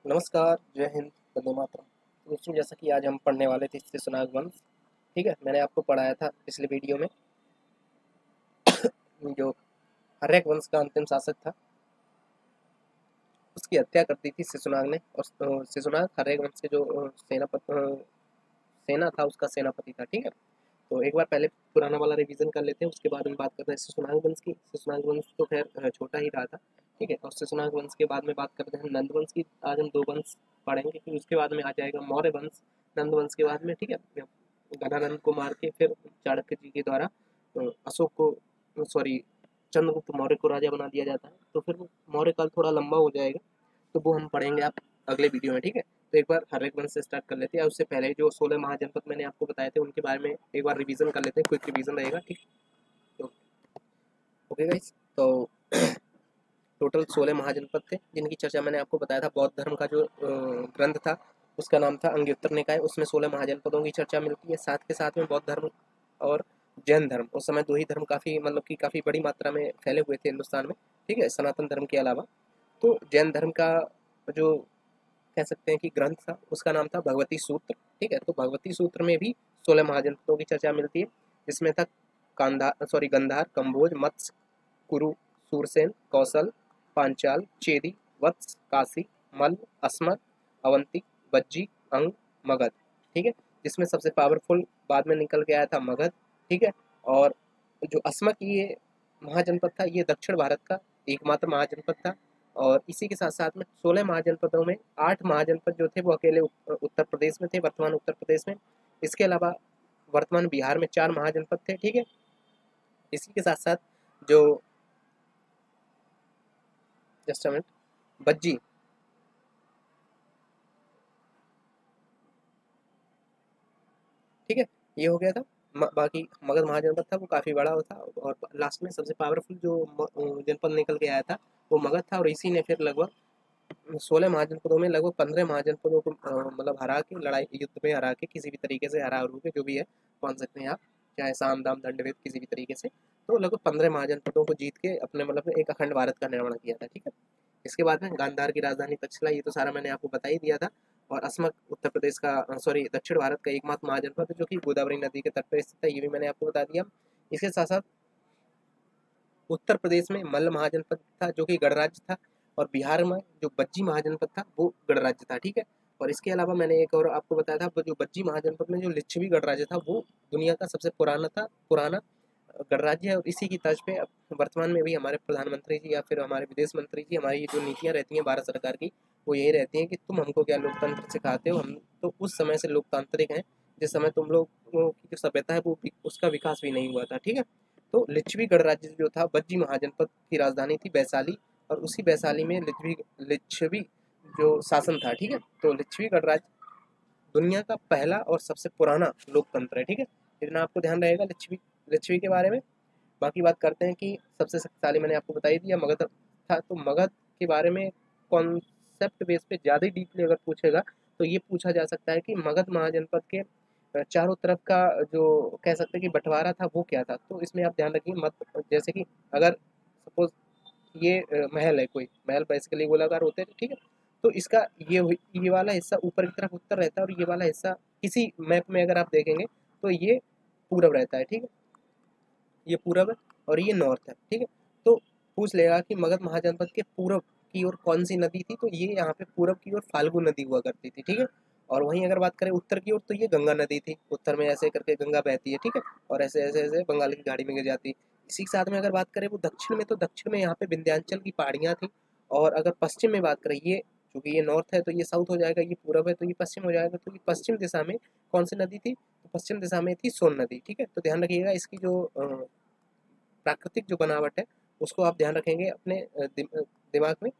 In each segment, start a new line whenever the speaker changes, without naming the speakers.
नमस्कार, जय हिंद, वंदे मातरम। तो दोस्तों, जैसा कि आज हम पढ़ने वाले थे शेषनाग वंश। ठीक है, मैंने आपको पढ़ाया था पिछले वीडियो में जो हर्यक वंश का अंतिम शासक था, उसकी हत्या कर दी थी शेषनाग ने। और शेषनाग हर्यक वंश के जो सेना था, उसका सेनापति था। ठीक है, तो एक बार पहले पुराना वाला रिवीजन कर लेते हैं, उसके बाद हम बात करते हैं शेषनाग वंश की। शेषनाग वंश तो खैर छोटा ही रहा था। ठीक है, और शेषनाग वंश के बाद में बात करते हैं नंद वंश की। आज हम दो वंश पढ़ेंगे, फिर उसके बाद में आ जाएगा मौर्य वंश नंद वंश के बाद में। ठीक है, गणानंद को मार के फिर चाणक्य जी के द्वारा अशोक को, सॉरी, चंद्रगुप्त मौर्य को राजा बना दिया जाता है। तो फिर वो मौर्य काल थोड़ा लंबा हो जाएगा, तो वो हम पढ़ेंगे आप अगले वीडियो में। ठीक है, तो एक बार हर एक वंश से स्टार्ट कर लेते हैं। उससे पहले जो 16 महाजनपद मैंने आपको बताए थे, उनके बारे में एक बार रिवीजन कर लेते हैं। क्विक रिवीजन रहेगा। ठीक, तो ओके गाइस। तो टोटल 16 महाजनपद थे, जिनकी चर्चा मैंने आपको बताया था। बौद्ध धर्म का जो ग्रंथ था, उसका नाम था अंग्योत्तर निकाय। उसमें 16 महाजनपदों की चर्चा मिलती है। साथ के साथ में बौद्ध धर्म और जैन धर्म, उस समय दो ही धर्म काफ़ी, मतलब कि काफ़ी बड़ी मात्रा में फैले हुए थे हिंदुस्तान में। ठीक है, सनातन धर्म के अलावा। तो जैन धर्म का जो कह सकते हैं कि ग्रंथ था, उसका नाम था भगवती सूत्र। ठीक है, तो भगवती सूत्र में भी 16 महाजनपदों की चर्चा मिलती है, जिसमें था गंधार, कंबोज, मत्स्य, कुरु, सूरसेन, कौशल, पांचाल, चेदी, वत्स, काशी, मल्ल, अस्मक, अवंती, बज्जी, अंग, मगध। ठीक है, जिसमें सबसे पावरफुल बाद में निकल के आया था मगध। ठीक है, और जो अस्मक ये महाजनपद था, ये दक्षिण भारत का एकमात्र महाजनपद था। और इसी के साथ साथ में 16 महाजनपदों में 8 महाजनपद जो थे वो अकेले उत्तर प्रदेश में थे, वर्तमान उत्तर प्रदेश में। इसके अलावा वर्तमान बिहार में 4 महाजनपद थे। ठीक है, इसी के साथ साथ जो, जस्ट अ मिनट, बज्जी, ठीक है, ये हो गया था। बाकी मगध महाजनपद था, वो काफ़ी बड़ा था। और लास्ट में सबसे पावरफुल जो जनपद निकल के आया था, वो मगध था। और इसी ने फिर लगभग 16 महाजनपदों में लगभग 15 महाजनपदों को मतलब हरा के, लड़ाई युद्ध में हरा के, किसी भी तरीके से हरा हरू के, जो भी है मान सकते हैं आप, चाहे साम दाम दंड भेद, किसी भी तरीके से। तो लगभग 15 महाजनपदों को जीत के अपने, मतलब एक अखंड भारत का निर्माण किया था। ठीक है, इसके बाद में गांधार की राजधानी तक्षशिला, ये तो सारा मैंने आपको बता ही दिया था। और अस्मक उत्तर प्रदेश का, सॉरी, दक्षिण भारत का एकमात्र महाजनपद है, जो कि गोदावरी नदी के तट पर स्थित है, ये भी मैंने आपको बता दिया। इसके साथ साथ उत्तर प्रदेश में मल्ल महाजनपद था, जो कि गणराज्य था। और बिहार में जो बज्जी महाजनपद था, वो गणराज्य था। ठीक है, और इसके अलावा मैंने एक और आपको बताया था, जो बज्जी महाजनपद में जो लिच्छवी गणराज्य था, वो दुनिया का सबसे पुराना गणराज्य है। और इसी की तर्ज पे वर्तमान में भी हमारे प्रधानमंत्री जी या फिर हमारे विदेश मंत्री जी, हमारी जो नीतियाँ रहती हैं भारत सरकार की, वो यही रहती हैं कि तुम हमको क्या लोकतंत्र सिखाते हो, हम तो उस समय से लोकतांत्रिक हैं जिस समय तुम लोगों की जो सभ्यता है वो उसका विकास भी नहीं हुआ था। ठीक है, तो लिच्छवी गणराज्य जो था, बज्जी महाजनपद की राजधानी थी वैशाली। और उसी वैशाली में लिच्छवी जो शासन था। ठीक है, तो लिच्छवी गणराज्य दुनिया का पहला और सबसे पुराना लोकतंत्र है। ठीक है, इतना आपको ध्यान रहेगा लिच्छवी लिच्छवी के बारे में। बाकी बात करते हैं कि सबसे शक्तिशाली मैंने आपको बता ही दिया मगध था। तो मगध के बारे में कॉन्सेप्ट बेस पे ज़्यादा डीपली अगर पूछेगा, तो ये पूछा जा सकता है कि मगध महाजनपद के चारों तरफ का जो कह सकते हैं कि बंटवारा था, वो क्या था। तो इसमें आप ध्यान रखिए मत, जैसे कि अगर सपोज ये महल है, कोई महल बेसिकली गोलाकार होते हैं। ठीक है, तो इसका ये वाला हिस्सा ऊपर की तरफ उत्तर रहता है, और ये वाला हिस्सा किसी मैप में अगर आप देखेंगे तो ये पूरब रहता है। ठीक है, ये पूरब है और ये नॉर्थ है। ठीक है, तो पूछ लेगा कि मगध महाजनपद के पूरब की ओर कौन सी नदी थी, तो ये यहाँ पे पूरब की ओर फाल्गु नदी हुआ करती थी। ठीक है, और वहीं अगर बात करें उत्तर की ओर, तो ये गंगा नदी थी। उत्तर में ऐसे करके गंगा बहती है। ठीक है, और ऐसे ऐसे ऐसे बंगाल की खाड़ी में गिर जाती। इसी के साथ में अगर बात करें वो दक्षिण में, तो दक्षिण में यहाँ पे विंध्याचल की पहाड़ियाँ थी। और अगर पश्चिम में बात करें, ये चूंकि ये नॉर्थ है तो ये साउथ हो जाएगा, ये पूरब है तो ये पश्चिम हो जाएगा। तो ये पश्चिम दिशा में कौन सी नदी थी, तो पश्चिम दिशा में थी सोन नदी। ठीक है, तो ध्यान रखिएगा इसकी जो प्राकृतिक जो बनावट है, उसको आप ध्यान रखेंगे अपने दिमाग में।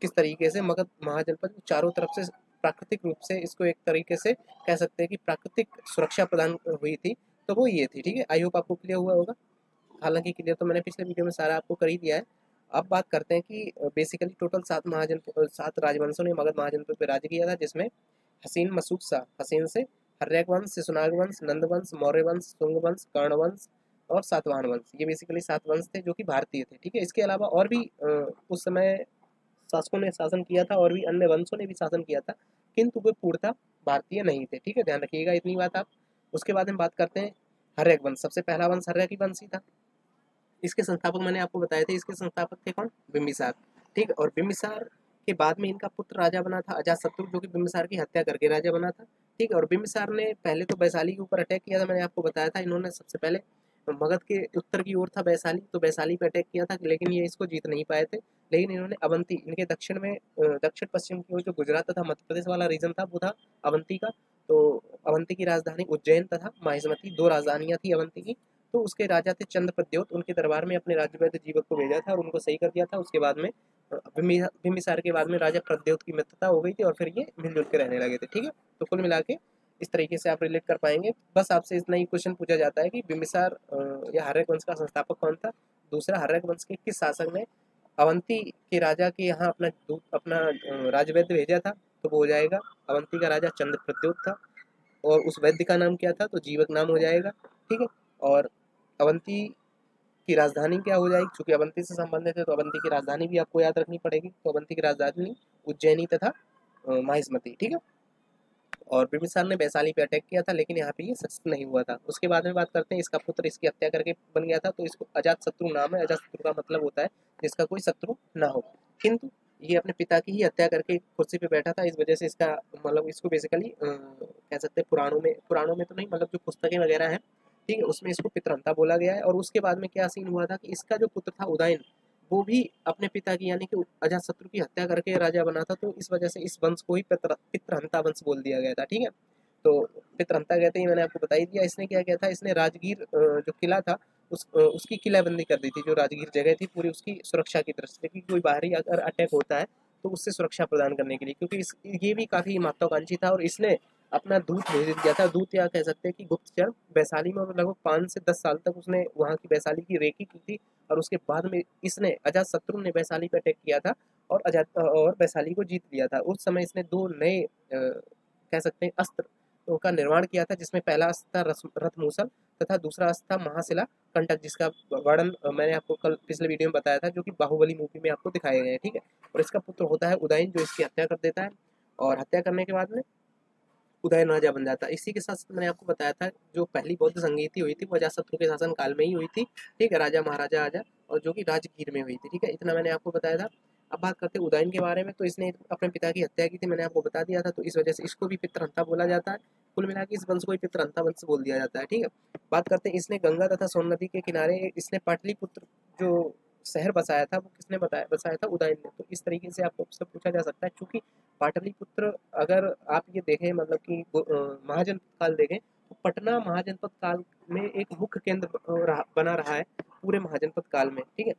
किस तरीके से मगध महाजनपद चारों तरफ से प्राकृतिक रूप से, इसको एक तरीके से कह सकते हैं कि प्राकृतिक सुरक्षा प्रदान हुई थी, तो वो ये थी। ठीक है, आई होप आपको क्लियर हुआ होगा। हालांकि क्लियर तो मैंने पिछले वीडियो में सारा आपको कर ही दिया है। अब बात करते हैं कि बेसिकली टोटल 7 राजवंशों ने मगध महाजनपद पर राज्य किया था, जिसमें हसीन मसूद शाह, हसीन से हर्यक वंश, शिशुनाग वंश, नंद वंश, मौर्य वंश, शुंग वंश, कर्ण वंश और सातवाहन वंश, ये बेसिकली 7 वंश थे जो कि भारतीय थे। ठीक है, इसके अलावा और भी उस समय शासकों ने शासन किया था और भी अन्य वंशों ने भी शासन किया था, किंतु वे पूर्णतः भारतीय नहीं थे। ठीक है, ध्यान रखिएगा इतनी बात आप। उसके बाद हम बात करते हैं हर्यक वंश। सबसे पहला वंश हर्यक वंश ही था। इसके संस्थापक मैंने आपको बताए थे, इसके संस्थापक थे कौन? बिंबिसार। ठीक है, और बिंबिसार के बाद में इनका पुत्र राजा बना था अजातशत्रु, जो कि बिंबिसार की हत्या करके राजा बना था। ठीक है, और बिंबिसार ने पहले तो वैशाली के ऊपर अटैक किया था, मैंने आपको बताया था। इन्होंने सबसे पहले मगध के उत्तर की ओर था वैशाली, तो वैशाली पे अटैक किया था, लेकिन ये इसको जीत नहीं पाए थे। लेकिन इन्होंने अवंती, इनके दक्षिण में दक्षिण पश्चिम की ओर जो गुजरात तथा मध्य प्रदेश वाला रीजन था वो था अवंती का। तो अवंती की राजधानी उज्जैन तथा माहिष्मती, दो राजधानियां थी अवंती की। तो उसके राजा थे चंद्रप्रद्योत, उनके दरबार में अपने राज्यवैद्य जीवक को भेजा था और उनको सही कर दिया था। उसके बाद में बिंबिसार के बाद में राजा प्रद्योत की मित्रता हो गई थी और फिर ये मिलजुल के रहने लगे थे। ठीक है, तो कुल मिला के इस तरीके से आप रिलेट कर पाएंगे। बस आपसे इतना ही क्वेश्चन पूछा जाता है कि बिंबिसार या हर्यक वंश का संस्थापक कौन था। दूसरा, हर्यक वंश के किस शासक ने अवंती के राजा के यहाँ अपना राजवैद्य भेजा था, तो वो हो जाएगा अवंती का राजा चंद्रप्रद्योत था। और उस वैद्य का नाम क्या था, तो जीवक नाम हो जाएगा। ठीक है, और अवंती की राजधानी क्या हो जाएगी, चूंकि अवंती से संबंधित है तो अवंती की राजधानी भी आपको याद रखनी पड़ेगी। तो अवंती की राजधानी उज्जैनी तथा माहिष्मती। ठीक है, और बिंबिसार ने वैशाली पे अटैक किया था, लेकिन यहाँ पे ये सक्सेस नहीं हुआ था। उसके बाद में बात करते हैं, इसका पुत्र इसकी हत्या करके बन गया था, तो इसको अजातशत्रु नाम है। अजातशत्रु का मतलब होता है जिसका कोई शत्रु ना हो। किंतु ये अपने पिता की ही हत्या करके कुर्सी पे बैठा था, इस वजह से इसका मतलब इसको बेसिकली कह सकते हैं पुराणों में तो नहीं, मतलब जो पुस्तकें वगैरह हैं, ठीक है, उसमें इसको पितृहंता बोला गया है। और उसके बाद में क्या सीन हुआ था कि इसका जो पुत्र था उदयन, वो भी अपने पिता की यानी कि अजातशत्रु की हत्या करके राजा बना था। तो इस वजह से इस वंश को ही पितृहंता वंश बोल दिया गया था। ठीक है, तो पितृहंता कहते ही मैंने आपको बता ही दिया। इसने क्या किया था, इसने राजगीर जो किला था उसकी किलाबंदी कर दी थी। जो राजगीर जगह थी पूरी उसकी सुरक्षा की दृष्टि से, कि कोई बाहरी अगर अटैक होता है तो उससे सुरक्षा प्रदान करने के लिए, क्योंकि ये भी काफी महत्वाकांक्षी था। और इसने अपना दूत भेज दिया था, दूत या कह सकते हैं कि गुप्तचर, वैशाली में। लगभग 5 से 10 साल तक उसने वहाँ की वैशाली की रेकी की थी। और उसके बाद में इसने अजातशत्रु ने वैशाली पर अटैक किया था और वैशाली को जीत लिया था। उस समय इसने दो नए कह सकते हैं अस्त्र का निर्माण किया था, जिसमें पहला अस्त्र था रथमूसल तथा दूसरा अस्त्र था महाशिला कंटक, जिसका वर्णन मैंने आपको कल पिछले वीडियो में बताया था, जो कि बाहुबली मूवी में आपको दिखाए गए हैं। ठीक है, और इसका पुत्र होता है उदयन, जो इसकी हत्या कर देता है। और हत्या करने के बाद में उदयन राजा बन जाता है। इसी के साथ मैंने आपको बताया था जो पहली बौद्ध संगीति हुई थी वो अजातशत्रु के शासन काल में ही हुई थी। ठीक है, राजा महाराजा आजा, और जो कि राजगीर में हुई थी। ठीक है, इतना मैंने आपको बताया था। अब बात करते हैं उदयन के बारे में। तो इसने अपने पिता की हत्या की थी, मैंने आपको बता दिया था। तो इस वजह से इसको भी पितृहंता बोला जाता है। कुल मिला के इस वंश को ही पितृहंता वंश बोल दिया जाता है। ठीक है, बात करते हैं, इसने गंगा तथा सोन नदी के किनारे इसने पाटलिपुत्र जो शहर बसाया था वो किसने बसाया था, उदयन ने। तो इस तरीके से आपको उससे पूछा जा सकता है। चूंकि पाटलिपुत्र, अगर आप ये देखें मतलब कि महाजनपद काल देखें, तो पटना महाजनपद काल में एक मुख्य केंद्र बना रहा है पूरे महाजनपद काल में। ठीक है,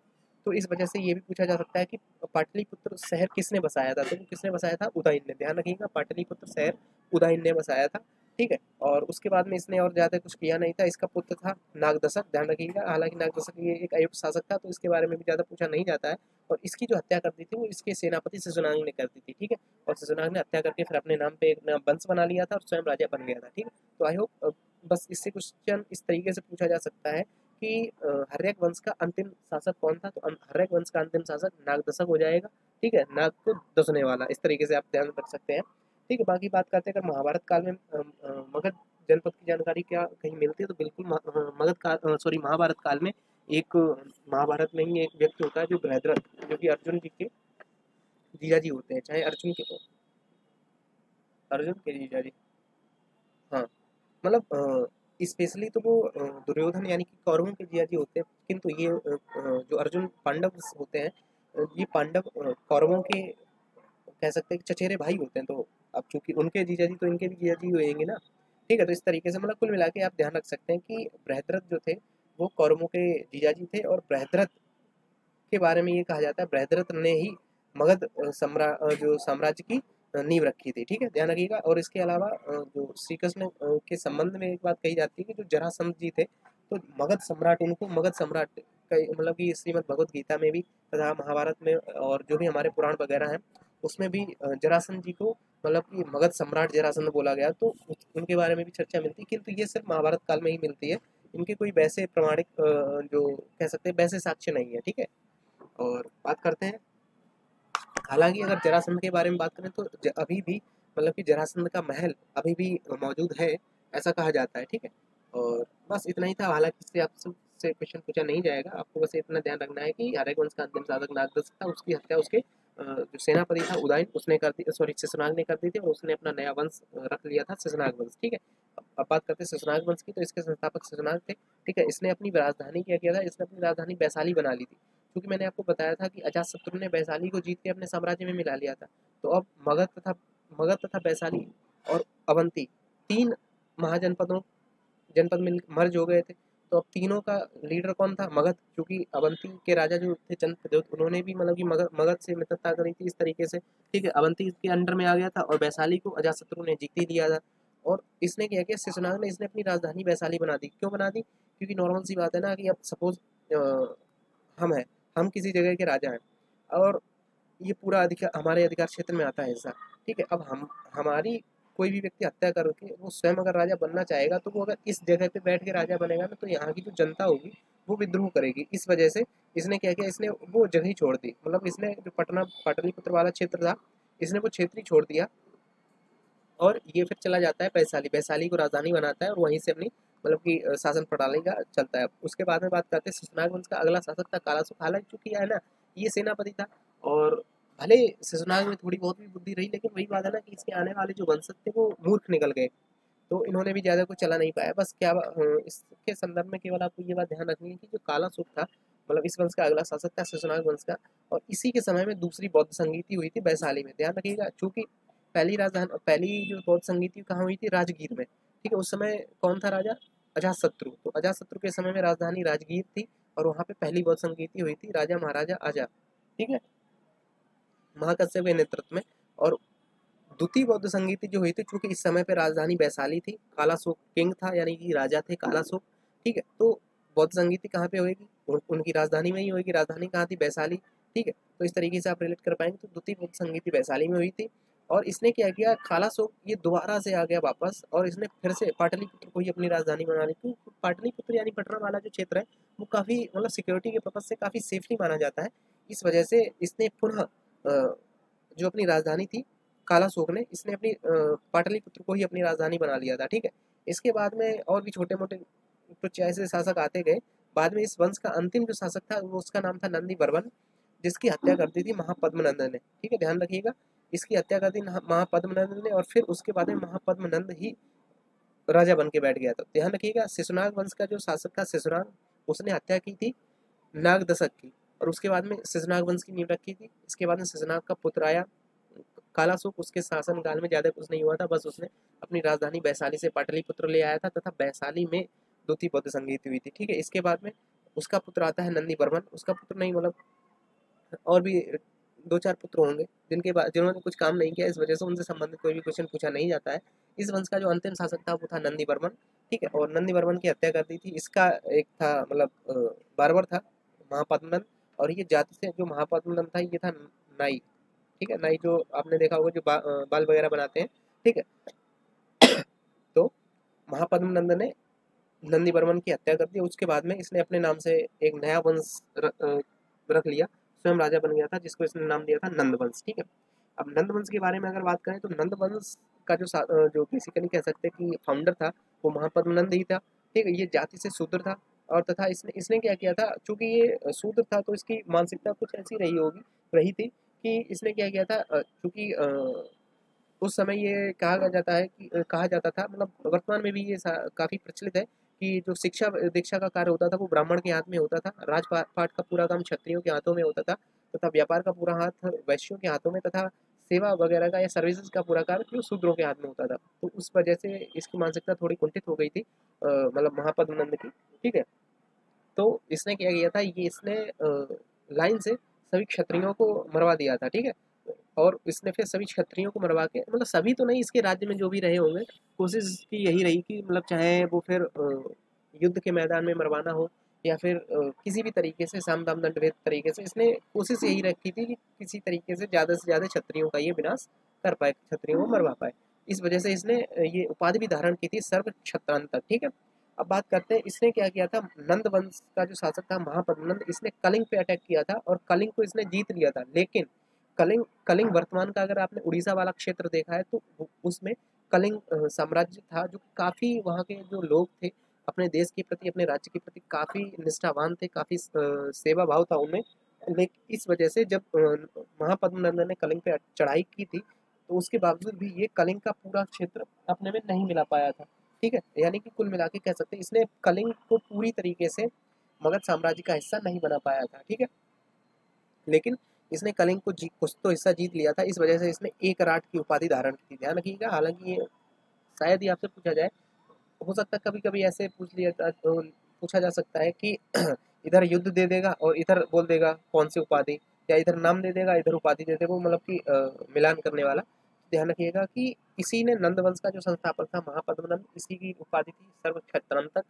तो इस वजह से ये भी पूछा जा सकता है कि पाटलिपुत्र शहर किसने बसाया था, तो वो किसने बसाया था, उदयन ने। ध्यान रखिएगा, पाटलिपुत्र शहर उदयन ने बसाया था। ठीक है, और उसके बाद में इसने और ज्यादा कुछ किया नहीं था। इसका पुत्र था नागदशक, ध्यान रखिएगा। हालांकि नागदशक ये एक अयुक्त शासक था, तो इसके बारे में भी ज्यादा पूछा नहीं जाता है। और इसकी जो हत्या कर दी थी वो इसके सेनापति शिशुनाग ने कर दी थी। ठीक है, और शिशुनाग ने हत्या करके फिर अपने नाम पे एक वंश बना लिया था और स्वयं राजा बन गया था। ठीक है, तो आई होप बस इससे क्वेश्चन इस तरीके से पूछा जा सकता है कि हर्यक वंश का अंतिम शासक कौन था। तो हर्यक वंश का अंतिम शासक नागदशक हो जाएगा। ठीक है, नाग को दसने वाला, इस तरीके से आप ध्यान रख सकते हैं। ठीक है, बाकी बात करते हैं अगर महाभारत काल में मगध जनपद की जानकारी क्या कहीं मिलती है, तो बिल्कुल मगध काल सॉरी महाभारत काल में एक महाभारत में ही एक व्यक्ति होता है जो बृहद्रथ, जो कि अर्जुन जी के जीजाजी होते हैं। चाहे अर्जुन के जीजाजी, हाँ, मतलब स्पेशली तो वो दुर्योधन यानी कि कौरवों के जीजाजी होते हैं। किंतु ये जो अर्जुन पांडव होते हैं, ये पांडव कौरवों के कह सकते हैं कि चचेरे भाई होते हैं। तो अब चूंकि उनके जीजाजी तो इनके भी जीजाजी होंगे ना। ठीक है, तो इस तरीके से मतलब कुल मिला के आप ध्यान रख सकते हैं कि बृहद्रथ जो थे वो कौरवों के जीजाजी थे। और बृहद्रथ के बारे में ये कहा जाता है बृहद्रथ ने ही मगध जो साम्राज्य की नींव रखी थी। ठीक है, ध्यान रखिएगा। और इसके अलावा जो श्री कृष्ण के संबंध में एक बात कही जाती है कि जो जरासंध जी थे, तो मगध सम्राट, उनको मगध सम्राट मतलब कि श्रीमद् भगवद गीता में भी तथा महाभारत में और जो भी हमारे पुराण वगैरह हैं उसमें भी जरासंध जी को मतलब कि मगध सम्राट जरासंध बोला गया। तो उनके बारे में भी चर्चा मिलती है, किंतु ये सिर्फ महाभारत काल में ही मिलती है। इनके कोई वैसे प्रमाणिक जो कह सकते हैं वैसे साक्ष्य नहीं है। ठीक है, और बात करते हैं हालांकि अगर जरासंध के बारे में बात करें तो अभी भी मतलब कि जरासंध का महल अभी भी मौजूद है, ऐसा कहा जाता है। ठीक है, और बस इतना ही था। हालांकि इससे आपसे क्वेश्चन पूछा नहीं जाएगा, आपको बस इतना ध्यान रखना है कि आर्य वंश का अंतिम शासक नागदत्त था, उसकी हत्या उसके जो सेनापति था उदयन उसने कर दी, सॉरी शेषनाग ने कर दी थी, और उसने अपना नया वंश रख लिया था शेषनाग वंश। ठीक है, अब बात करते हैं शेषनाग वंश की। तो इसके संस्थापक शेषनाग थे। ठीक है, इसने अपनी राजधानी क्या किया था, इसने अपनी राजधानी वैशाली बना ली थी, क्योंकि मैंने आपको बताया था कि अजातशत्रु ने वैशाली को जीत के अपने साम्राज्य में मिला लिया था। तो अब मगध तथा वैशाली और अवंती तीन महाजनपदों जनपद मिल मर्ज हो गए थे। तो अब तीनों का लीडर कौन था, मगध, क्योंकि अवंती के राजा जो थे चंद प्रद्योत, उन्होंने भी मतलब कि मगध मगध से मित्रता करी थी इस तरीके से। ठीक है, अवंती के अंडर में आ गया था और वैशाली को अजातशत्रु ने जीत ही लिया था। और इसने क्या किया, शेषनाग ने इसने अपनी राजधानी वैशाली बना दी। क्यों बना दी, क्योंकि नॉर्मल सी बात है ना कि अब सपोज हम हैं, हम किसी जगह के राजा हैं, और ये पूरा अधिकार हमारे अधिकार क्षेत्र में आता है ऐसा। ठीक है, अब हम हमारी कोई भी व्यक्ति हत्या करके वो स्वयं अगर राजा बनना चाहेगा, तो वो अगर इस जगह पे बैठ के राजा बनेगा ना, तो यहाँ की जो जनता होगी वो विद्रोह करेगी। इस वजह से इसने क्या किया, इसने वो जगह ही छोड़ दी, मतलब इसने जो पटना पाटलिपुत्र वाला क्षेत्र था, इसने वो क्षेत्र ही छोड़ दिया, और ये फिर चला जाता है वैशाली, वैशाली को राजधानी बनाता है, और वहीं से अपनी मतलब कि शासन प्रणाली का चलता है। उसके बाद में बात करते हैं शेषनाग वंश का अगला शासक था कालासुख। हालांकि चूंकि है ना ये सेनापति था, और भले शेषनाग में थोड़ी बहुत भी बुद्धि रही, लेकिन वही बात है ना कि इसके आने वाले जो वंशज थे वो मूर्ख निकल गए, तो इन्होंने भी ज़्यादा कुछ चला नहीं पाया। बस क्या इसके संदर्भ में केवल आपको ये बात ध्यान रखनी है कि जो कालासुख था, मतलब इस वंश का अगला शासक था शेषनाग वंश का, और इसी के समय में दूसरी बौद्ध संगीति हुई थी वैशाली में। ध्यान रखिएगा, चूंकि पहली जो बौद्ध संगीति कहाँ हुई थी, राजगीर में। ठीक है, उस समय कौन था राजा, अजातशत्रु। तो अजातशत्रु के समय में राजधानी राजगीर थी, और वहाँ पे पहली बौद्ध संगीति हुई थी राजा महाराजा आजा, ठीक है, महाकश्यप के नेतृत्व में। और द्वितीय बौद्ध संगीति जो हुई थी, चूंकि इस समय पे राजधानी वैशाली थी, कालाशोक किंग था, यानी कि राजा थे कालाशोक। ठीक है, तो बौद्ध संगीति कहाँ पे होगी, उनकी राजधानी में ही होगी। राजधानी कहाँ थी, वैशाली। ठीक है, तो इस तरीके से आप रिलेट कर पाएंगे। तो द्वितीय बौद्ध संगीति वैशाली में हुई थी, और इसने क्या किया, कालाशोक ये दोबारा से आ गया वापस, और इसने फिर से पाटलिपुत्र को ही अपनी राजधानी बना ली। तो पाटलिपुत्र यानी पटना वाला जो क्षेत्र है, वो काफी मतलब सिक्योरिटी के पर्पज से काफी सेफली माना जाता है। इस वजह से इसने पुनः जो अपनी राजधानी थी कालाशोक ने, इसने अपनी पाटलिपुत्र को ही अपनी राजधानी बना लिया था। ठीक है, इसके बाद में और भी छोटे मोटे कुछ ऐसे शासक आते गए। बाद में इस वंश का अंतिम जो शासक था, वो उसका नाम था नंदी बर्मन, जिसकी हत्या कर दी थी महापद्मनंद ने। ठीक है, ध्यान रखिएगा, इसकी हत्या कर दी महापद्मनंद ने, और फिर उसके बाद में महापद्मनंद ही राजा बन के बैठ गया था। ध्यान रखिएगा, शिशुनाग वंश का जो शासक था शिशुनाग, उसने हत्या की थी नागदशक की, और उसके बाद में शिशुनाग वंश की नींव रखी थी। इसके बाद में शिशुनाग का पुत्र आया कालाशोक, उसके शासन काल में ज्यादा कुछ नहीं हुआ था, बस उसने अपनी राजधानी वैशाली से पाटलिपुत्र ले आया था, तथा वैशाली में द्वितीय बौद्ध संगीति हुई थी। ठीक है, इसके बाद में उसका पुत्र आता है नंदी बर्मन, उसका पुत्र नहीं मतलब और भी दो चार पुत्र होंगे जिनके बाद जिन्होंने कुछ काम नहीं किया, इस वजह से उनसे संबंधित कोई भी क्वेश्चन पूछा नहीं जाता है। इस वंश का जो अंतिम शासक था वो था नंदी बर्मन। ठीक है, और नंदी बर्मन की हत्या कर दी थी। इसका एक था मतलब बारबर था महापद्मनंद, और ये जाति से जो महापद्मनंद था ये था नाई। ठीक है, नाई जो आपने देखा होगा जो बाल वगैरह बनाते हैं। ठीक है, तो महापद्मनंद ने नंदी बर्मन की हत्या कर दी। उसके बाद में इसने अपने नाम से एक नया वंश रख लिया, स्वयं राजा बन गया था, जिसको इसने नाम दिया था नंद वंश। ठीक है, अब नंद वंश के बारे में अगर बात करें, तो नंद वंश का जो बेसिकली कह सकते हैं कि फाउंडर था, वो महापद्मनंद ही था। ठीक है, ये जाति से शूद्र था, और तथा इसने इसने क्या किया था, चूंकि ये शूद्र था, तो इसकी मानसिकता कुछ ऐसी रही थी कि इसने क्या किया था, चूंकि उस समय ये कहा जाता था, मतलब वर्तमान में भी ये काफी प्रचलित है कि जो शिक्षा दीक्षा का कार्य होता था वो ब्राह्मण के हाथ में होता था, राजपाट का पूरा काम क्षत्रियों के हाथों में होता था, तथा व्यापार का पूरा हाथ वैश्यों के हाथों में, तथा सेवा वगैरह का या सर्विसेज का पूरा कार्य जो शूद्रों के हाथ में होता था। तो उस वजह से इसकी मानसिकता थोड़ी कुंठित हो गई थी, मतलब महापद्मनंद की। ठीक है, तो इसने क्या किया था, ये इसने लाइन से सभी क्षत्रियों को मरवा दिया था। ठीक है, और इसने फिर सभी क्षत्रियों को मरवा के, मतलब सभी तो नहीं, इसके राज्य में जो भी रहे होंगे, कोशिश की यही रही कि मतलब चाहे वो फिर युद्ध के मैदान में मरवाना हो, या फिर किसी भी तरीके से साम दाम दंड भेद तरीके से, इसने कोशिश यही रखी थी कि किसी तरीके से ज़्यादा क्षत्रियों का ये विनाश कर पाए, क्षत्रियों को मरवा पाए। इस वजह से इसने ये उपाधि भी धारण की थी, सर्व क्षत्रांतक। ठीक है, अब बात करते हैं इसने क्या किया था, नंद वंश का जो शासक था महापद्मनंद, इसने कलिंग पे अटैक किया था, और कलिंग को इसने जीत लिया था। लेकिन कलिंग कलिंग वर्तमान का अगर आपने उड़ीसा वाला क्षेत्र देखा है तो उसमें कलिंग साम्राज्य था, जो काफ़ी वहाँ के जो लोग थे अपने देश के प्रति, अपने राज्य के प्रति काफ़ी निष्ठावान थे, काफ़ी सेवा भाव था उनमें। लेकिन इस वजह से जब महापद्मनंद ने कलिंग पे चढ़ाई की थी, तो उसके बावजूद भी ये कलिंग का पूरा क्षेत्र अपने में नहीं मिला पाया था। ठीक है, यानी कि कुल मिला के कह सकते हैं इसने कलिंग को पूरी तरीके से मगध साम्राज्य का हिस्सा नहीं बना पाया था। ठीक है, लेकिन इसने कलिंग को कुछ तो हिस्सा जीत लिया था, इस वजह से इसने एक राट की उपाधि धारण की थी। ध्यान रखिएगा, हालांकि ये शायद ही आपसे पूछा जाए, हो सकता है कभी कभी ऐसे पूछा जा सकता है कि इधर युद्ध दे देगा और इधर बोल देगा कौन सी उपाधि, या इधर नाम दे देगा इधर उपाधि दे देगा, वो मतलब कि मिलान करने वाला। ध्यान रखिएगा कि इसी ने नंद वंश का जो संस्थापक था महापद्मनंद, इसी की उपाधि थी सर्व क्षत्रांतक,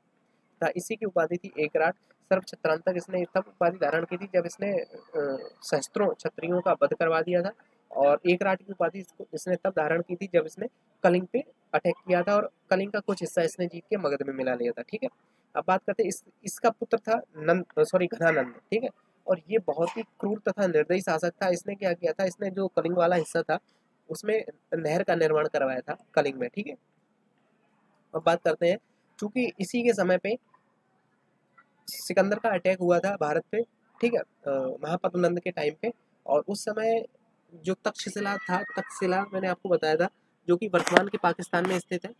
था इसी की उपाधि थी एकराट। सर्व क्षत्रांतक इसने तब उपाधि धारण की थी जब इसने सहस्त्रों क्षत्रियों का वध करवा दिया था, और एकराट की उपाधि इसने तब धारण की थी जब इसने कलिंग पे अटैक किया था और कलिंग का कुछ हिस्सा इसने जीत के मगध में मिला लिया था। ठीक है, अब बात करते हैं इसका पुत्र था नंद, सॉरी घनानंद। ठीक है, और ये बहुत ही क्रूर तथा निर्दयी शासक था। इसने क्या किया था, इसने जो कलिंग वाला हिस्सा था उसमें नहर का निर्माण करवाया था कलिंग में। ठीक है, अब बात करते हैं, चूंकि इसी के समय पे सिकंदर का अटैक हुआ था भारत पे। ठीक है, महापद्मनंद के टाइम पे, और उस समय जो तक्षशिला था, तक्षशिला मैंने आपको बताया था, जो कि वर्तमान के पाकिस्तान में स्थित है।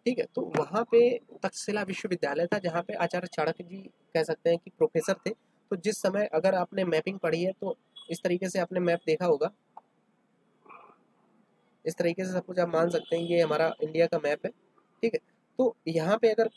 ठीक है, तो वहाँ पे तक्षशिला विश्वविद्यालय था जहाँ पे आचार्य चाणक्य जी कह सकते हैं कि प्रोफेसर थे। तो जिस समय, अगर आपने मैपिंग पढ़ी है तो इस तरीके से आपने मैप देखा होगा, इस तरीके से सब कुछ आप मान सकते हैं, ये हमारा इंडिया का मैप है। ठीक है, तो यहाँ पे अगर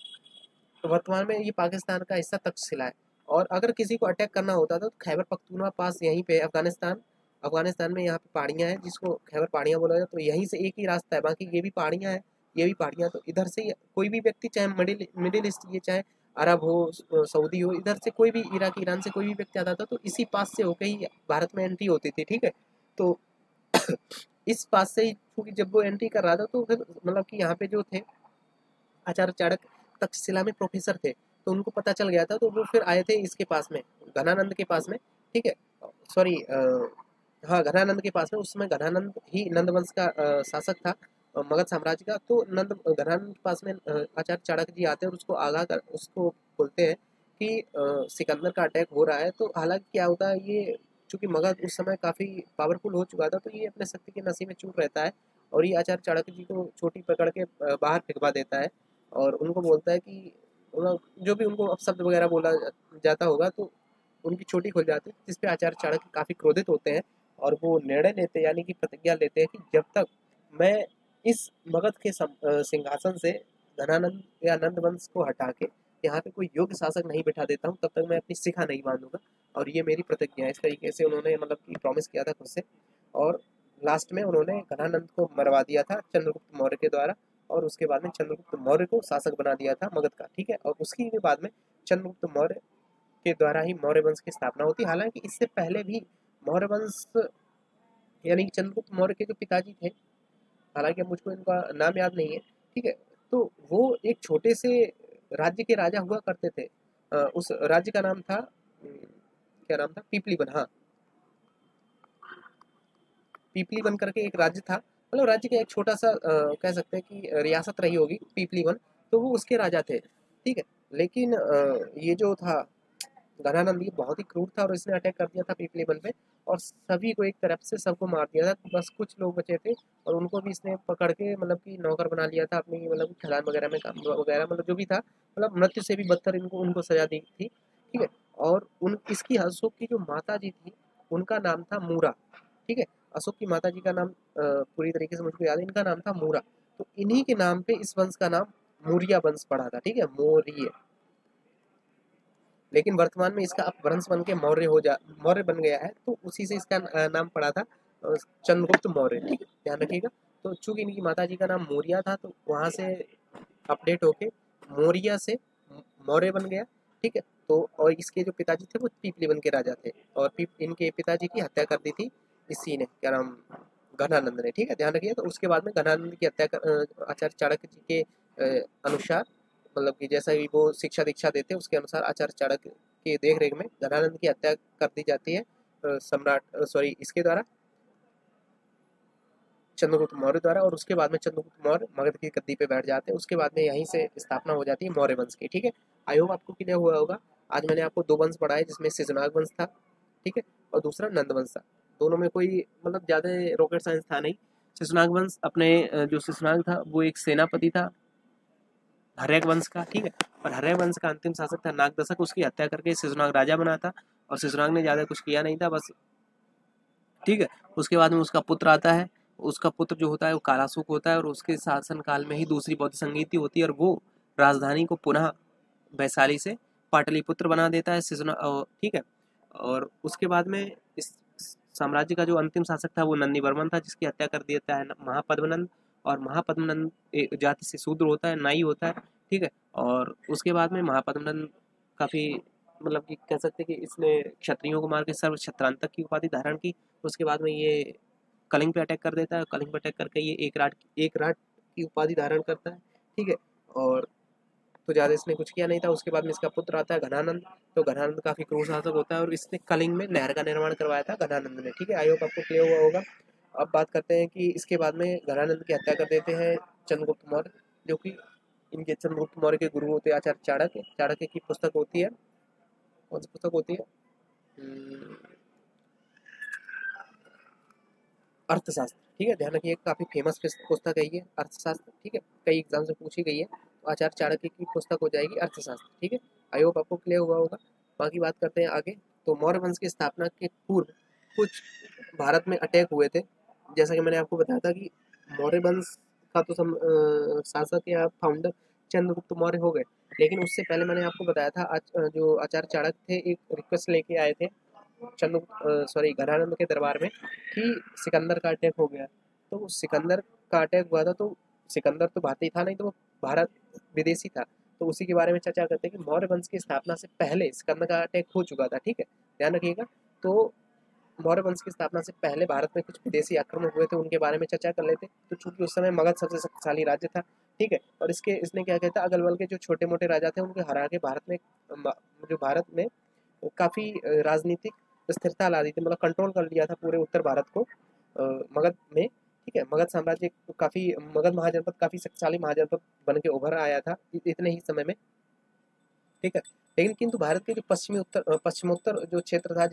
वर्तमान में ये पाकिस्तान का हिस्सा तक्षशिला है, और अगर किसी को अटैक करना होता था तो खैबर पख्तूनवा पास यहीं पे अफगानिस्तान, अफगानिस्तान में यहाँ पे पहाड़ियाँ हैं जिसको खैबर पहाड़ियाँ बोला जाता है, तो यहीं से एक ही रास्ता है, बाकी ये भी पहाड़ियाँ हैं, ये भी पहाड़ियाँ, तो इधर से कोई भी व्यक्ति, चाहे मिडिल मिडिल ईस्ट, ये चाहे अरब हो, सऊदी हो, इधर से कोई भी, इराक ईरान से कोई भी व्यक्ति आता था तो इसी पास से होकर ही भारत में एंट्री होती थी। ठीक है, तो इस पास से ही क्योंकि जब वो एंट्री कर रहा था तो फिर मतलब कि यहाँ पे जो थे आचार्य चाणक्य तक्षशिला में प्रोफेसर थे, तो उनको पता चल गया था, तो वो फिर आए थे इसके पास में, घनानंद के पास में। ठीक है, सॉरी, हाँ, घनानंद के पास में। उस समय घनानंद ही नंद वंश का शासक था, मगध साम्राज्य का। तो घनानंद के पास में आचार्य चाणक्य जी आते हैं और उसको आगाह कर, उसको बोलते हैं कि सिकंदर का अटैक हो रहा है। तो हालांकि क्या होता है, ये चूंकि मगध उस समय काफ़ी पावरफुल हो चुका था, तो ये अपने शक्ति के नशे में चूर रहता है, और ये आचार्य चाणक्य जी को छोटी पकड़ के बाहर फिकवा देता है, और उनको बोलता है कि मतलब जो भी उनको अपशब्द वगैरह बोला जाता होगा, तो उनकी चोटी खुल जाती है, जिस पे आचार्य चाणक्य काफ़ी क्रोधित होते हैं, और वो निर्णय लेते हैं, यानी कि प्रतिज्ञा लेते हैं कि जब तक मैं इस मगध के सिंहासन से धनानंद या नंद वंश को हटा के यहाँ पे कोई योग्य शासक नहीं बिठा देता हूँ, तब तक मैं अपनी शिखा नहीं बांधूंगा, और ये मेरी प्रतिज्ञा है। इस तरीके से उन्होंने मतलब कि प्रॉमिस किया था खुद से, और लास्ट में उन्होंने घनानंद को मरवा दिया था चंद्रगुप्त मौर्य के द्वारा, और उसके बाद में चंद्रगुप्त मौर्य को शासक बना दिया था मगध का। ठीक है, और उसकी भी बाद में चंद्रगुप्त मौर्य के द्वारा ही मौर्य वंश की स्थापना होती है। हालांकि इससे पहले भी मौर्य वंश, यानी कि चंद्रगुप्त मौर्य के जो पिताजी थे, हालांकि अब मुझको इनका नाम याद नहीं है। ठीक है, तो वो एक छोटे से राज्य के राजा हुआ करते थे। उस राज्य का नाम था क्या नाम था, पीपलीवन। हाँ, पीपली वन करके एक राज्य था, मतलब राज्य का एक छोटा सा कह सकते हैं कि रियासत रही होगी पीपली वन, तो वो उसके राजा थे। ठीक है, लेकिन ये जो था घनानंद, ये बहुत ही क्रूर था और इसने अटैक कर दिया था पीपली वन पे, और सभी को एक तरफ से सबको मार दिया था, बस कुछ लोग बचे थे, और उनको भी इसने पकड़ के मतलब कि नौकर बना लिया था अपनी, मतलब खदान वगैरह में काम वगैरह, मतलब जो भी था, मतलब मृत्यु से भी बदतर इनको उनको सजा दी थी। ठीक है, और उन इसकी अशोक की जो माता जी थी, उनका नाम था मूरा। ठीक है, अशोक की माता जी का नाम पूरी तरीके से मुझको याद है, इनका नाम था मूरा। तो इन्हीं के नाम पे इस वंश का नाम मौर्य वंश पड़ा था। ठीक है, मौर्य, लेकिन वर्तमान में इसका अपभ्रंश बन के मौर्य बन गया है, तो उसी से इसका नाम पड़ा था चंद्रगुप्त मौर्य। ठीक है, ध्यान रखिएगा। तो चूंकि इनकी माता जी का नाम मौर्य था, तो वहां से अपडेट होके मौर्य से मौर्य बन गया। ठीक है, तो और इसके जो पिताजी थे वो पीपलीवन के राजा थे, और इनके पिताजी की हत्या कर दी थी इसी ने, क्या नाम, घनानंद ने। ठीक है, ध्यान रखिए। तो उसके बाद में घनानंद की हत्या आचार्य चाणक्य जी के अनुसार, मतलब कि जैसा भी वो शिक्षा दीक्षा देते उसके अनुसार आचार्य चाणक्य के देख रेख में घनानंद की हत्या कर दी जाती है सम्राट, सॉरी, इसके द्वारा, चंद्रगुप्त मौर्य द्वारा, और उसके बाद में चंद्रगुप्त मौर्य मगध की गद्दी पे बैठ जाते हैं। उसके बाद में यहीं से स्थापना हो जाती है मौर्य वंश की। ठीक है, आई होप आपको क्लियर हुआ होगा। आज मैंने आपको दो वंश पढ़ाए, जिसमें शिशुनाग वंश था, ठीक है, और दूसरा नंद वंश था। दोनों में कोई मतलब ज़्यादा रॉकेट साइंस था नहीं। शिशुनाग वंश अपने जो शिशुनाग था वो एक सेनापति था हर्यक वंश का, ठीक है, और हर्यक वंश का अंतिम शासक था नागदशक, उसकी हत्या करके शिशुनाग राजा बना था, और शिशुनाग ने ज़्यादा कुछ किया नहीं था बस, ठीक है। उसके बाद में उसका पुत्र आता है, उसका पुत्र जो होता है वो कालासुक होता है, और उसके शासन काल में ही दूसरी बौद्ध संगीति होती है, और वो राजधानी को पुनः वैशाली से पाटलिपुत्र बना देता है ठीक है। और उसके बाद में इस साम्राज्य का जो अंतिम शासक था वो नंदीवर्मन था, जिसकी हत्या कर देता है महापद्मनंद, और महापद्मनंद एक जाति से शूद्र होता है, नाई होता है, ठीक है। और उसके बाद में महापद्मनंद काफ़ी मतलब कि कह सकते हैं कि इसने क्षत्रियों को मार के सर्व क्षत्रांतक की उपाधि धारण की। उसके बाद में ये कलिंग पे अटैक कर देता है, कलिंग पे अटैक करके ये एक राट की उपाधि धारण करता है, ठीक है। और तो ज़्यादा इसने कुछ किया नहीं था। उसके बाद में इसका पुत्र आता है घनानंद, तो घनानंद काफ़ी क्रूर शासक होता है, और इसने कलिंग में नहर का निर्माण करवाया था घनानंद ने, ठीक है। आई होप आपको क्लियर हुआ होगा। अब बात करते हैं कि इसके बाद में घनानंद की हत्या कर देते हैं चंद्रगुप्त मौर्य, जो कि इनके चंद्रगुप्त मौर्य के गुरु होते हैं आचार्य चाणक्य। चाणक्य की पुस्तक होती है, कौन सी पुस्तक होती है, अर्थशास्त्र, ठीक है। ध्यान रखिए, काफ़ी फेमस पुस्तक है ये अर्थशास्त्र, ठीक है, कई एग्जाम से पूछी गई है। तो आचार्य चाणक्य की पुस्तक हो जाएगी अर्थशास्त्र, ठीक है। आई होप आपको क्लियर हुआ होगा। बाकी बात करते हैं आगे। तो मौर्य वंश की स्थापना के पूर्व कुछ भारत में अटैक हुए थे। जैसा कि मैंने आपको बताया था कि मौर्य वंश का तो शासक या फाउंडर चंद्रगुप्त मौर्य हो गए, लेकिन उससे पहले मैंने आपको बताया था जो आचार्य चाणक्य थे एक रिक्वेस्ट लेके आए थे घनानंद के दरबार में कि सिकंदर का अटैक हो गया। तो वो सिकंदर का अटैक हुआ था, तो सिकंदर तो भारतीय था नहीं, तो वो भारत विदेशी था। तो उसी के बारे में चर्चा करते हैं कि मौर्य वंश की स्थापना से पहले सिकंदर का अटैक हो चुका था, ठीक है, ध्यान रखिएगा। तो मौर्य वंश की स्थापना से पहले भारत में कुछ विदेशी आक्रमण हुए थे, उनके बारे में चर्चा कर लेते। तो चूंकि उस समय मगध सबसे शक्तिशाली राज्य था, ठीक है, और इसने क्या कहता अगल बगल के जो छोटे मोटे राजा थे उनको हरा के भारत में काफ़ी राजनीतिक स्थिरता ला दी थी, मतलब कंट्रोल कर लिया था पूरे उत्तर भारत को मगध में, ठीक है। मगध साम्राज्य काफ़ी मगध महाजनपद काफ़ी शक्तिशाली महाजनपद बन के उभर आया था इतने ही समय में, ठीक है। लेकिन किंतु भारत के जो पश्चिमोत्तर जो क्षेत्र था,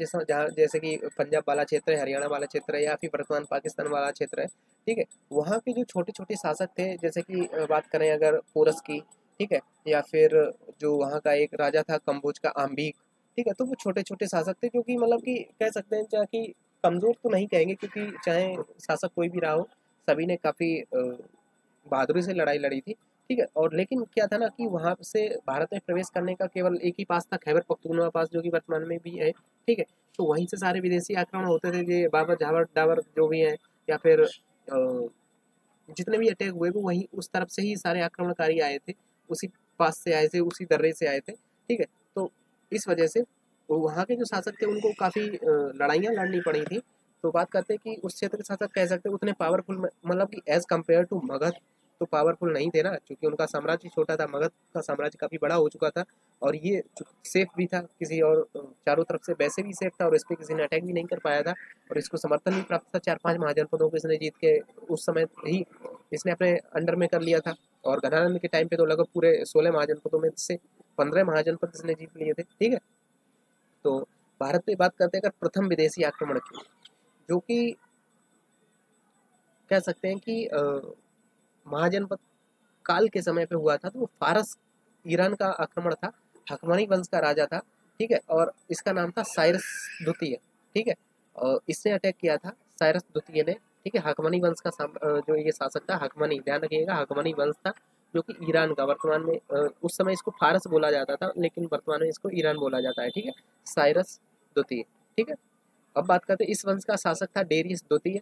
जैसे कि पंजाब वाला क्षेत्र है, हरियाणा वाला क्षेत्र है, या फिर वर्तमान पाकिस्तान वाला क्षेत्र है, ठीक है, वहाँ के जो छोटे छोटे शासक थे, जैसे कि बात करें अगर पोरस की, ठीक है, या फिर जो वहाँ का एक राजा था कम्बोज का आम्बिक, ठीक है, तो वो छोटे छोटे शासक थे, जो कि मतलब कि कह सकते हैं चाहे कि कमज़ोर तो नहीं कहेंगे, क्योंकि चाहे शासक कोई भी रहा हो, सभी ने काफ़ी बहादुरी से लड़ाई लड़ी थी, ठीक है। और लेकिन क्या था ना कि वहाँ से भारत में प्रवेश करने का केवल एक ही पास था, खैबर पख्तूनख्वा पास, जो कि वर्तमान में भी है, ठीक है। तो वहीं से सारे विदेशी आक्रमण होते थे, जो बाबर झावर डावर जो भी हैं, या फिर जितने भी अटैक हुए वो वहीं उस तरफ से ही सारे आक्रमणकारी आए थे, उसी पास से आए थे, उसी दर्रे से आए थे, ठीक है। तो इस वजह से वहाँ के जो शासक थे उनको काफ़ी लड़ाइयाँ लड़नी पड़ी थी। तो बात करते हैं कि उस क्षेत्र के शासक कह सकते हैं उतने पावरफुल मतलब कि एज़ कम्पेयर टू मगध तो पावरफुल नहीं थे ना, क्योंकि उनका साम्राज्य छोटा था, मगध का साम्राज्य काफ़ी बड़ा हो चुका था, और ये सेफ भी था किसी और चारों तरफ से वैसे भी सेफ था, और इस पर किसी ने अटैक भी नहीं कर पाया था, और इसको समर्थन भी प्राप्त था 4-5 महाजनपदों को इसने जीत के उस समय ही इसने अपने अंडर में कर लिया था। और घनानंद के टाइम पे तो लगभग पूरे 16 महाजनपदों में से 15 महाजनपद इसने जीत लिए थे, ठीक है। तो भारत पे बात करते हैं अगर प्रथम विदेशी आक्रमण की, जो कि कह सकते हैं कि महाजनपद काल के समय पे हुआ था, तो वो फारस ईरान का आक्रमण था, हकमनी वंश का राजा था, ठीक है, और इसका नाम था साइरस द्वितीय, ठीक है। और इसने अटैक किया था साइरस द्वितीय ने, ठीक है। हकमनी वंश का जो ये शासक था हकमनी, ध्यान रखिएगा, हकमनी वंश था, जो कि ईरान का वर्तमान में उस समय इसको फारस बोला जाता था, लेकिन वर्तमान में इसको ईरान बोला जाता है, ठीक है, साइरस द्वितीय, ठीक है। अब बात करते हैं इस वंश का शासक था डेरियस द्वितीय,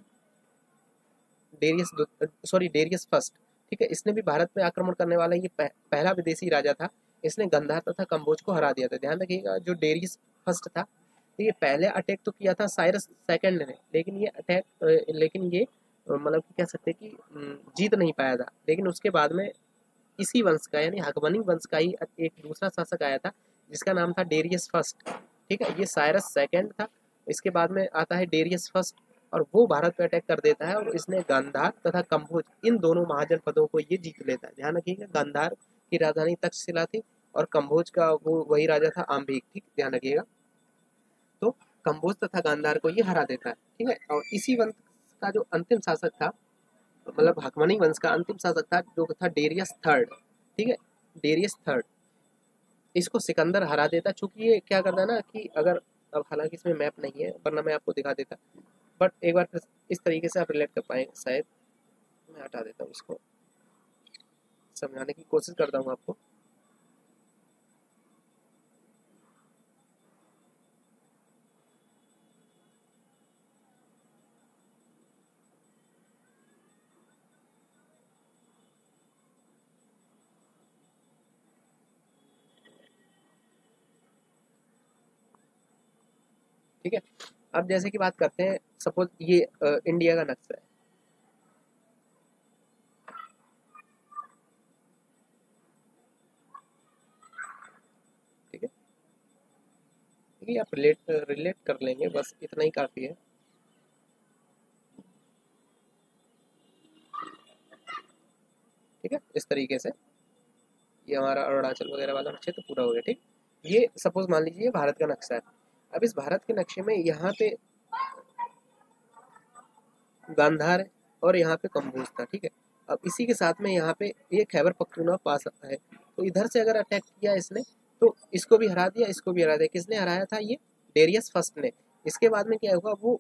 डेरियस फर्स्ट, ठीक है। इसने भी भारत में आक्रमण करने वाला ये पहला विदेशी राजा था। इसने गंधार तथा कम्बोज को हरा दिया था। ध्यान रखिएगा, जो डेरियस फर्स्ट था, तो ये पहले अटैक तो किया था साइरस सेकंड ने, लेकिन ये मतलब कह सकते हैं कि जीत नहीं पाया था। लेकिन उसके बाद में इसी वंश का यानी हकमनी वंश का ही एक दूसरा शासक आया था, जिसका नाम था डेरियस फर्स्ट, ठीक है। ये साइरस सेकंड था, इसके बाद में आता है डेरियस फर्स्ट, और वो भारत पे अटैक कर देता है, और इसने गांधार तथा कंभोज इन दोनों महाजनपदों को ये जीत लेता है। ध्यान रखिएगा, गांधार की राजधानी तक्षशिला थी और कंभोज का वो वही राजा था अम्बिक, ठीक, ध्यान रखिएगा। तो कंभोज तथा गांधार को ये हरा देता है, ठीक है। और इसी वंश का जो अंतिम शासक था, मतलब हकमनी वंश का अंतिम शासक था, जो था डेरियस थर्ड, ठीक है, डेरियस थर्ड। इसको सिकंदर हरा देता, चूंकि ये क्या करता है ना कि अगर, अब हालांकि इसमें मैप नहीं है वरना मैं आपको दिखा देता, बट एक बार फिर इस तरीके से आप रिलेट कर पाए शायद। मैं हटा देता हूँ इसको, समझाने की कोशिश करता हूँ आपको। ठीक है, अब जैसे कि बात करते हैं, सपोज ये इंडिया का नक्शा है, ठीक है, ये आप रिलेट रिलेट कर लेंगे, बस इतना ही काफ़ी है। ठीक है, इस तरीके से ये हमारा अरुणाचल वगैरह वाला क्षेत्र पूरा हो गया, ठीक। ये सपोज मान लीजिए भारत का नक्शा है। अब इस भारत के नक्शे में यहाँ पे गांधार है और यहाँ पे कंबोज था, ठीक है। अब इसी के साथ में यहाँ पे ये खैबर पख्तूनख्वा पास है, तो इधर से अगर अटैक किया इसने तो इसको भी हरा दिया, इसको भी हरा दिया। किसने हराया था? ये डेरियस फर्स्ट ने। इसके बाद में क्या हुआ, वो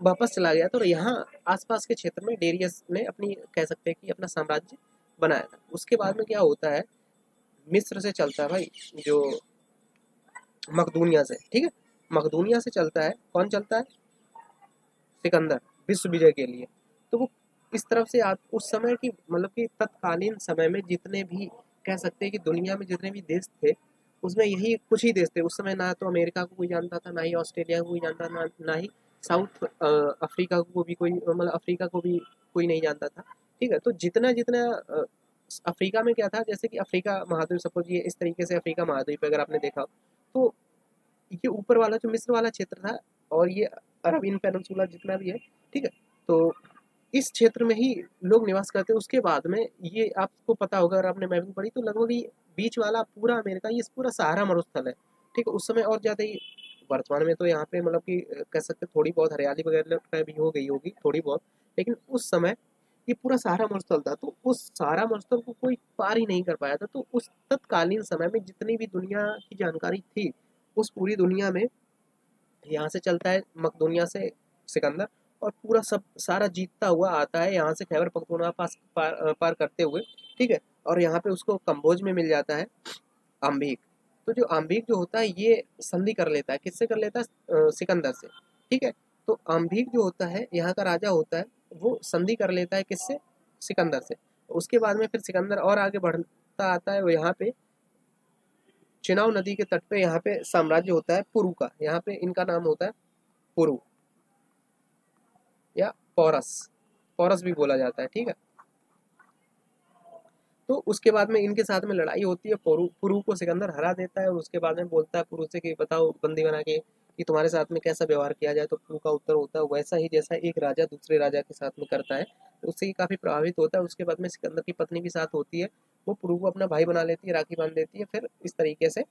वापस चला गया, तो यहाँ आसपास के क्षेत्र में डेरियस ने अपनी, कह सकते हैं कि अपना साम्राज्य बनाया था। उसके बाद में क्या होता है, मिस्र से चलता है भाई, जो मकदूनिया से, ठीक है, मकदूनिया से चलता है, कौन चलता है? सिकंदर, विश्व विजय के लिए। तो वो इस तरफ से आप उस समय की, मतलब कि तत्कालीन समय में जितने भी, कह सकते हैं कि दुनिया में जितने भी देश थे, उसमें यही कुछ ही देश थे उस समय। ना तो अमेरिका को कोई जानता था, ना ही ऑस्ट्रेलिया को कोई जानता, ना ही साउथ अफ्रीका को भी कोई, मतलब अफ्रीका को भी कोई नहीं जानता था, ठीक है। तो जितना जितना अफ्रीका में क्या था, जैसे कि अफ्रीका महाद्वीप, सपोज ये इस तरीके से अफ्रीका महाद्वीप अगर आपने देखा, तो ये ऊपर वाला जो मिस्र वाला क्षेत्र था, और ये अरबियन पेनिनसुला जितना भी है, ठीक है, तो इस क्षेत्र में ही लोग निवास करते हैं। उसके बाद में ये आपको पता होगा, अगर आपने मैपिंग पढ़ी, तो लगभग ये बीच वाला पूरा अमेरिका, ये पूरा सहारा मरुस्थल है, ठीक है। उस समय और ज़्यादा ही, वर्तमान में तो यहाँ पे मतलब कि कह सकते हैं थोड़ी बहुत हरियाली वगैरह भी हो गई होगी थोड़ी बहुत, लेकिन उस समय ये पूरा सहारा मरुस्थल था। तो उस सहारा मरुस्थल को कोई पार ही नहीं कर पाया था। तो उस तत्कालीन समय में जितनी भी दुनिया की जानकारी थी, उस पूरी दुनिया में यहाँ से चलता है मकदूनिया से सिकंदर, और पूरा सब सारा जीतता हुआ आता है यहाँ से खैबर पख्तूनख्वा पार करते हुए, ठीक है। और यहाँ पे उसको कंबोज में मिल जाता है अम्बिक। तो जो अम्बिक जो होता है, ये संधि कर लेता है, किससे कर लेता है? सिकंदर से, ठीक है। तो अम्बिक जो होता है, यहाँ का राजा होता है, वो संधि कर लेता है किससे? सिकंदर से। उसके बाद में फिर सिकंदर और आगे बढ़ता आता है, वो यहाँ पे चिनाव नदी के तट पे यहाँ पे साम्राज्य होता है पुरु का। यहाँ पे इनका नाम होता है पुरु या पौरस, पौरस भी बोला जाता है, ठीक है। तो उसके बाद में इनके साथ में लड़ाई होती है, पुरु को सिकंदर हरा देता है, और उसके बाद में बोलता है पुरु से कि बताओ बंदी बना के कि तुम्हारे साथ में कैसा व्यवहार किया जाए। तो पुरु का उत्तर होता है वैसा ही जैसा एक राजा दूसरे राजा के साथ में करता है। तो उससे ये काफ़ी प्रभावित होता है। उसके बाद में सिकंदर की पत्नी भी साथ होती है, वो पुरु को अपना भाई बना लेती है, राखी बांध देती है, फिर इस तरीके से।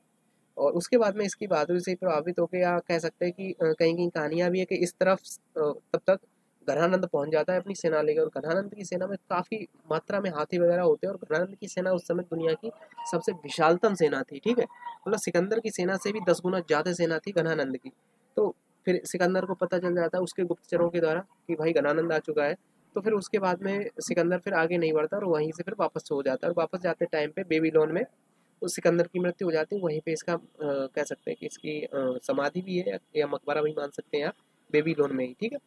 और उसके बाद में इसकी बहादुरी से प्रभावित होकर, या कह सकते हैं कि कहीं कहीं कहानियां भी है कि इस तरफ तब तक घनानंद पहुंच जाता है अपनी सेना लेकर। और घनानंद की सेना में काफ़ी मात्रा में हाथी वगैरह होते हैं, और घनानंद की सेना उस समय दुनिया की सबसे विशालतम सेना थी, ठीक है। मतलब सिकंदर की सेना से भी 10 गुना ज़्यादा सेना थी घनानंद की। तो फिर सिकंदर को पता चल जाता है उसके गुप्तचरों के द्वारा कि भाई घनानंद आ चुका है। तो फिर उसके बाद में सिकंदर फिर आगे नहीं बढ़ता, और वहीं से फिर वापस हो जाता है। और वापस जाते टाइम पे बेबीलोन में उस सिकंदर की मृत्यु हो जाती है। वहीं पे इसका कह सकते हैं कि इसकी समाधि भी है, या मकबरा भी मान सकते हैं आप, बेबीलोन में ही, ठीक है।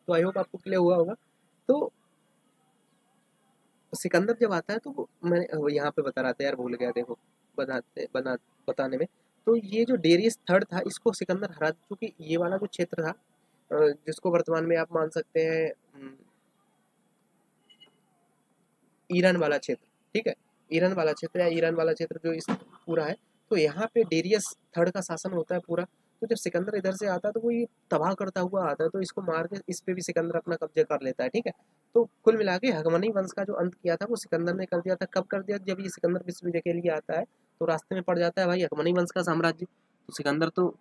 तो आई होप आपको क्लियर हुआ होगा। तो सिकंदर जब आता है, तो मैं यहाँ पे बता रहा था यार, भूल गया, देखो बताने में। तो ये जो डेरियस थर्ड था, इसको सिकंदर हरा, चूंकि ये वाला जो क्षेत्र था, जिसको वर्तमान में आप मान सकते हैं ईरान वाला क्षेत्र, ठीक है, ईरान वाला क्षेत्र, या ईरान वाला क्षेत्र जो इस पूरा है, तो यहाँ पे डेरियस थर्ड का शासन होता है पूरा। तो जब सिकंदर इधर से आता है तो वो ये तबाह करता हुआ आता है, तो इसको मार के इस पे भी सिकंदर अपना कब्जा कर लेता है। ठीक है, तो कुल मिला के हकमनी वंश का जो अंत किया था वो सिकंदर ने कर दिया था। कब कर दिया? जब ये सिकंदर विश्व विजय के लिए आता है तो रास्ते में पड़ जाता है भाई हकमनी वंश का साम्राज्य। तो सिकंदर तो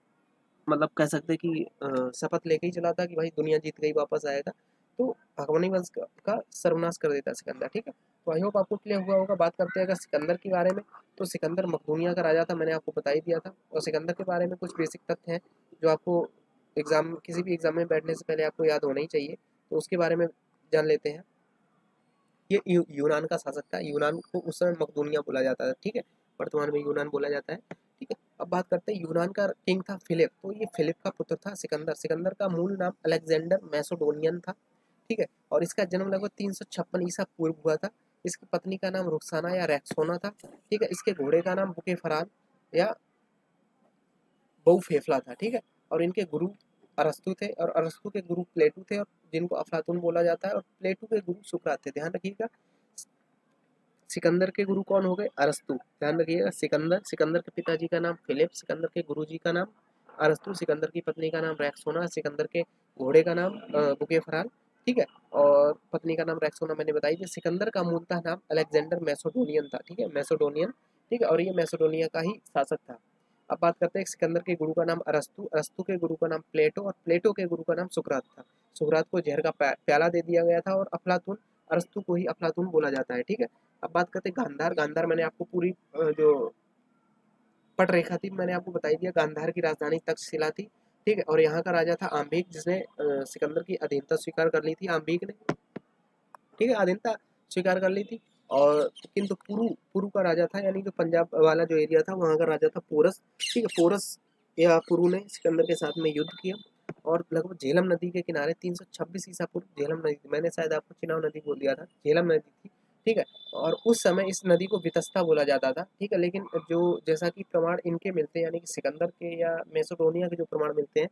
मतलब कह सकते हैं कि शपथ लेके ही चला था कि भाई दुनिया जीत गई, वापस आएगा। तो अकबरी वंश का सर्वनाश कर देता है सिकंदर। ठीक है, तो आई होप आपको क्लियर हुआ होगा। बात करते हैं अगर सिकंदर के बारे में, तो सिकंदर मकदूनिया का राजा था, मैंने आपको बता ही दिया था। और सिकंदर के बारे में कुछ बेसिक तथ्य हैं जो आपको एग्जाम, किसी भी एग्जाम में बैठने से पहले आपको याद होना ही चाहिए, तो उसके बारे में जान लेते हैं। ये यूनान का शासक था। यूनान को उस समय मकदूनिया बोला जाता था। ठीक है, वर्तमान में यूनान बोला जाता है। ठीक है, अब बात करते हैं यूनान का किंग था फिलिप। तो ये फिलिप का पुत्र था सिकंदर। सिकंदर का मूल नाम अलेक्जेंडर मैसेडोनियन था। ठीक है, और इसका जन्म लगभग 356 ईसा पूर्व हुआ था। इसकी पत्नी का नाम रुखसाना या रैक्सोना था। ठीक है, इसके घोड़े का नाम बुके फरान या बहुफेफला था। ठीक है, और इनके गुरु अरस्तु थे, और अरस्तु के गुरु प्लेटू थे, और जिनको अफलातून बोला जाता है, और प्लेटू के गुरु सुकरात थे। ध्यान रखिएगा, सिकंदर के गुरु कौन हो गए? अरस्तु। ध्यान रखिएगा, सिकंदर, सिकंदर के पिताजी का नाम फिलिप, सिकंदर के गुरुजी का नाम अरस्तु, सिकंदर की पत्नी का नाम रैक्सोना, सिकंदर के घोड़े का नाम बुके फराल। ठीक है, और पत्नी का नाम रैक्सोना मैंने बताई थी। सिकंदर का मूलतः नाम अलेक्जेंडर मैसेडोनियन था। ठीक है, मैसेडोनियन। ठीक है, और ये मैसेडोनिया का ही शासक था। अब बात करते हैं सिकंदर के गुरु का नाम अरस्तु, अरस्तु के गुरु का नाम प्लेटो, और प्लेटो के गुरु का नाम सुकरात था। सुकरात को जहर का प्याला दे दिया गया था, और अफलातून, अरस्तु को ही अफलातून बोला जाता है। ठीक है, अब बात करते हैं गांधार। गांधार मैंने आपको पूरी जो पट रेखा थी मैंने आपको बताई दिया। गांधार की राजधानी तक्षशिला थी। ठीक है, और यहाँ का राजा था आम्बिक, जिसने सिकंदर की अधीनता स्वीकार कर ली थी, आम्बिक ने। ठीक है, अधीनता स्वीकार कर ली थी। और किंतु पुरु, पुरु का राजा था, यानी जो पंजाब वाला जो एरिया था वहाँ का राजा था पोरस। ठीक है, पोरस या पुरु ने सिकंदर के साथ में युद्ध किया, और लगभग झेलम नदी के किनारे 326 ईसा पूर्व झेलम नदी थी। मैंने शायद आपको चिनाब नदी बोल दिया था, झेलम नदी थी। ठीक है, और उस समय इस नदी को वितस्ता बोला जाता था। ठीक है, लेकिन जो जैसा कि प्रमाण इनके मिलते हैं, यानी कि सिकंदर के या मैसेडोनिया के जो प्रमाण मिलते हैं,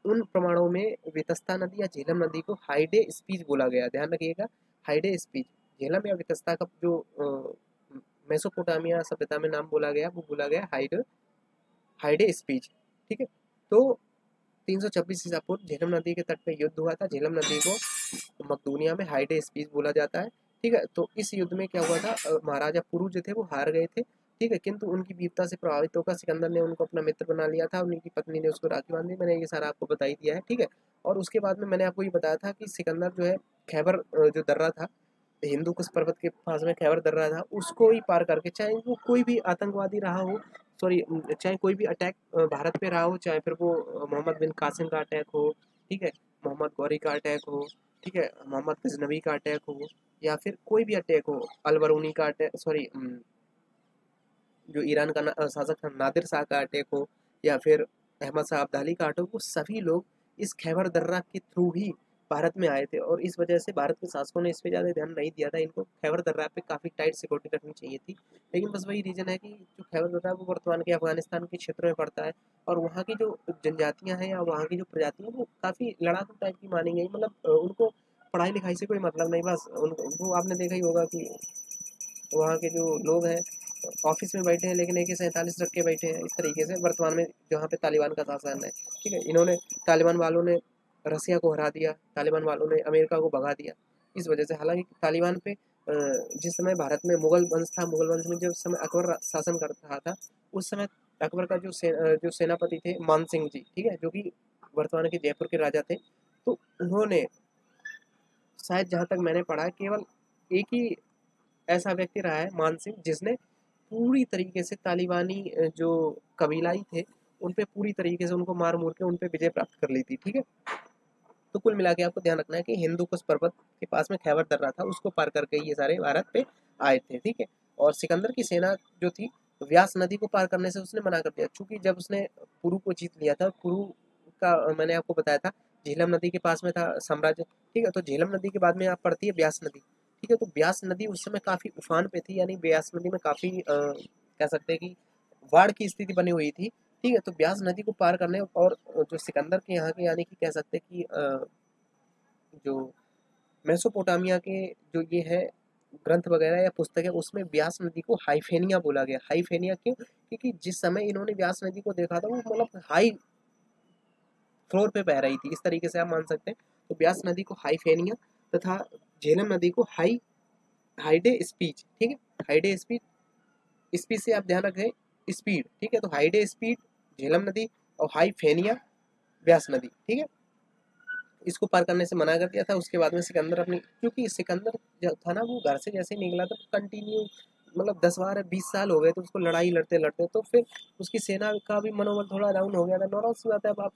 उन प्रमाणों में वितस्ता नदी या झेलम नदी को हाइडे स्पीच बोला गया। ध्यान रखिएगा, हाइडे स्पीच। झेलम या वितस्ता का जो मेसोपोटामिया सभ्यता में नाम बोला गया वो बोला गया हाइडे, हाइडे स्पीच। ठीक है, तो 326 ईसा पूर्व झेलम नदी के तट पे युद्ध हुआ था। झेलम नदी को मकदूनिया में हाइडे स्पीच बोला जाता है। ठीक है, तो इस युद्ध में क्या हुआ था, महाराजा पुरु जो थे वो हार गए थे। ठीक है, किंतु उनकी वीरता से प्रभावित होकर सिकंदर ने उनको अपना मित्र बना लिया था। उनकी पत्नी ने उसको राखी बांधी। मैंने ये सारा आपको बता ही दिया है। ठीक है, और उसके बाद में मैंने आपको ये बताया था कि सिकंदर जो है खैबर जो दर्रा था, हिंदू कुश पर्वत के पास में खैबर दर्रा था, उसको ही पार करके, चाहे वो कोई भी आतंकवादी रहा हो, सॉरी, चाहे कोई भी अटैक भारत पे रहा हो, चाहे फिर वो मोहम्मद बिन कासिम का अटैक हो, ठीक है, मोहम्मद गौरी का अटैक हो, ठीक है, मोहम्मद गजनवी का अटैक हो, या फिर कोई भी अटैक हो, अलबरूनी का अटैक, सॉरी, जो ईरान का शासक था नादिर शाह का अटैक हो, या फिर अहमद शाह अब्दाली का अटैक हो, वो सभी लोग इस खैबर दर्रा के थ्रू ही भारत में आए थे। और इस वजह से भारत के शासकों ने इस पे ज़्यादा ध्यान नहीं दिया था। इनको खैबर दर्रा पे काफ़ी टाइट सिक्योरिटी रखनी चाहिए थी। लेकिन बस वही रीज़न है कि जो खैबर दर्रा है वो वर्तमान के अफगानिस्तान के क्षेत्र में पड़ता है, और वहाँ की जो जनजातियाँ हैं या वहाँ की जो प्रजातियाँ हैं वो काफ़ी लड़ाकू टाइप की मानी गई। मतलब उनको पढ़ाई लिखाई से कोई मतलब नहीं, बस उनको आपने देखा ही होगा कि वहाँ के जो लोग हैं ऑफिस में बैठे हैं लेकिन AK-47 रख के बैठे हैं, इस तरीके से वर्तमान में जहाँ पे तालिबान का शासन है। ठीक है, इन्होंने, तालिबान वालों ने रसिया को हरा दिया, तालिबान वालों ने अमेरिका को भगा दिया इस वजह से। हालांकि तालिबान पे जिस समय भारत में मुगल वंश था, मुगल वंश में जब समय अकबर शासन कर रहा था, उस समय अकबर का जो सेनापति थे मान सिंह जी, ठीक है, जो कि वर्तमान के जयपुर के राजा थे, तो उन्होंने, शायद जहाँ तक मैंने पढ़ा, केवल एक ही ऐसा व्यक्ति रहा है मान सिंह, जिसने पूरी तरीके से तालिबानी जो कबीलाई थे उन पे पूरी तरीके से उनको मार मूर के उन पे विजय प्राप्त कर ली थी। ठीक है, तो कुल मिला के आपको ध्यान रखना है कि हिंदू कुश पर्वत के पास में खैबर दर्रा था, उसको पार करके ये सारे भारत पे आए थे। ठीक है, और सिकंदर की सेना जो थी व्यास नदी को पार करने से उसने मना कर दिया, क्योंकि जब उसने पुरु को जीत लिया था, पुरु का मैंने आपको बताया था झेलम नदी के पास में था साम्राज्य। ठीक है, तो झेलम नदी के बाद में आप पड़ती है ब्यास नदी। ठीक है, तो ब्यास नदी उस समय काफ़ी उफान पे थी, यानी ब्यास नदी में काफ़ी कह सकते हैं कि बाढ़ की स्थिति बनी हुई थी। ठीक है, तो ब्यास नदी को पार करने, और जो सिकंदर के यहाँ के, यानी कि कह सकते हैं कि जो मेसोपोटामिया के जो ये है ग्रंथ वगैरह या पुस्तक है, उसमें ब्यास नदी को हाइफेनिया बोला गया। हाइफेनिया क्यों? क्योंकि जिस समय इन्होंने ब्यास नदी को देखा था वो मतलब हाई फ्लोर पे बह रही थी, इस तरीके से आप मान सकते हैं। तो ब्यास नदी को हाइफेनिया तथा झेलम नदी को हाइडे स्पीच, ठीक है, हाइडे स्पीच, स्पीच से आप ध्यान रखें स्पीड, ठीक है, तो हाइडे स्पीड झेलम नदी और हाइफेनिया ब्यास नदी, ठीक है, इसको पार करने से मना कर दिया था। उसके बाद में सिकंदर अपनी, क्योंकि सिकंदर जो था ना वो घर से जैसे ही निकला था कंटिन्यू मतलब 10-12-20 साल हो गए तो उसको लड़ाई लड़ते लड़ते, तो फिर उसकी सेना का भी मनोबल थोड़ा डाउन हो गया था। नॉर्मल सी बात है, अब आप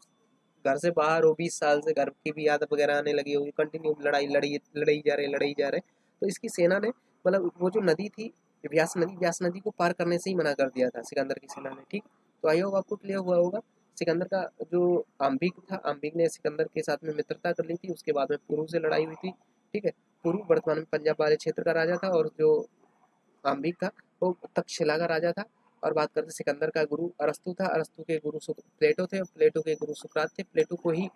घर से बाहर हो 20 साल से, घर की भी आदत वगैरह आने लगी होगी, कंटिन्यू लड़ाई लड़ाई जा रहे, तो इसकी सेना ने मतलब वो जो नदी थी व्यास नदी को पार करने से ही मना कर दिया था सिकंदर की सेना ने, ठीक। तो आई होप आपको क्लियर हुआ होगा। सिकंदर का जो आम्बिक था, आम्बिक ने सिकंदर के साथ में मित्रता कर ली थी। उसके बाद में पुरु से लड़ाई हुई थी, ठीक है। पुरु वर्तमान में पंजाब वाले क्षेत्र का राजा था और जो आम्बिक था वो तक्षशिला का राजा था। और बात करते सिकंदर का गुरु अरस्तु था, अरस्तु के गुरु प्लेटो थे, प्लेटो के गुरु सुकरात थे। प्लेटो को ही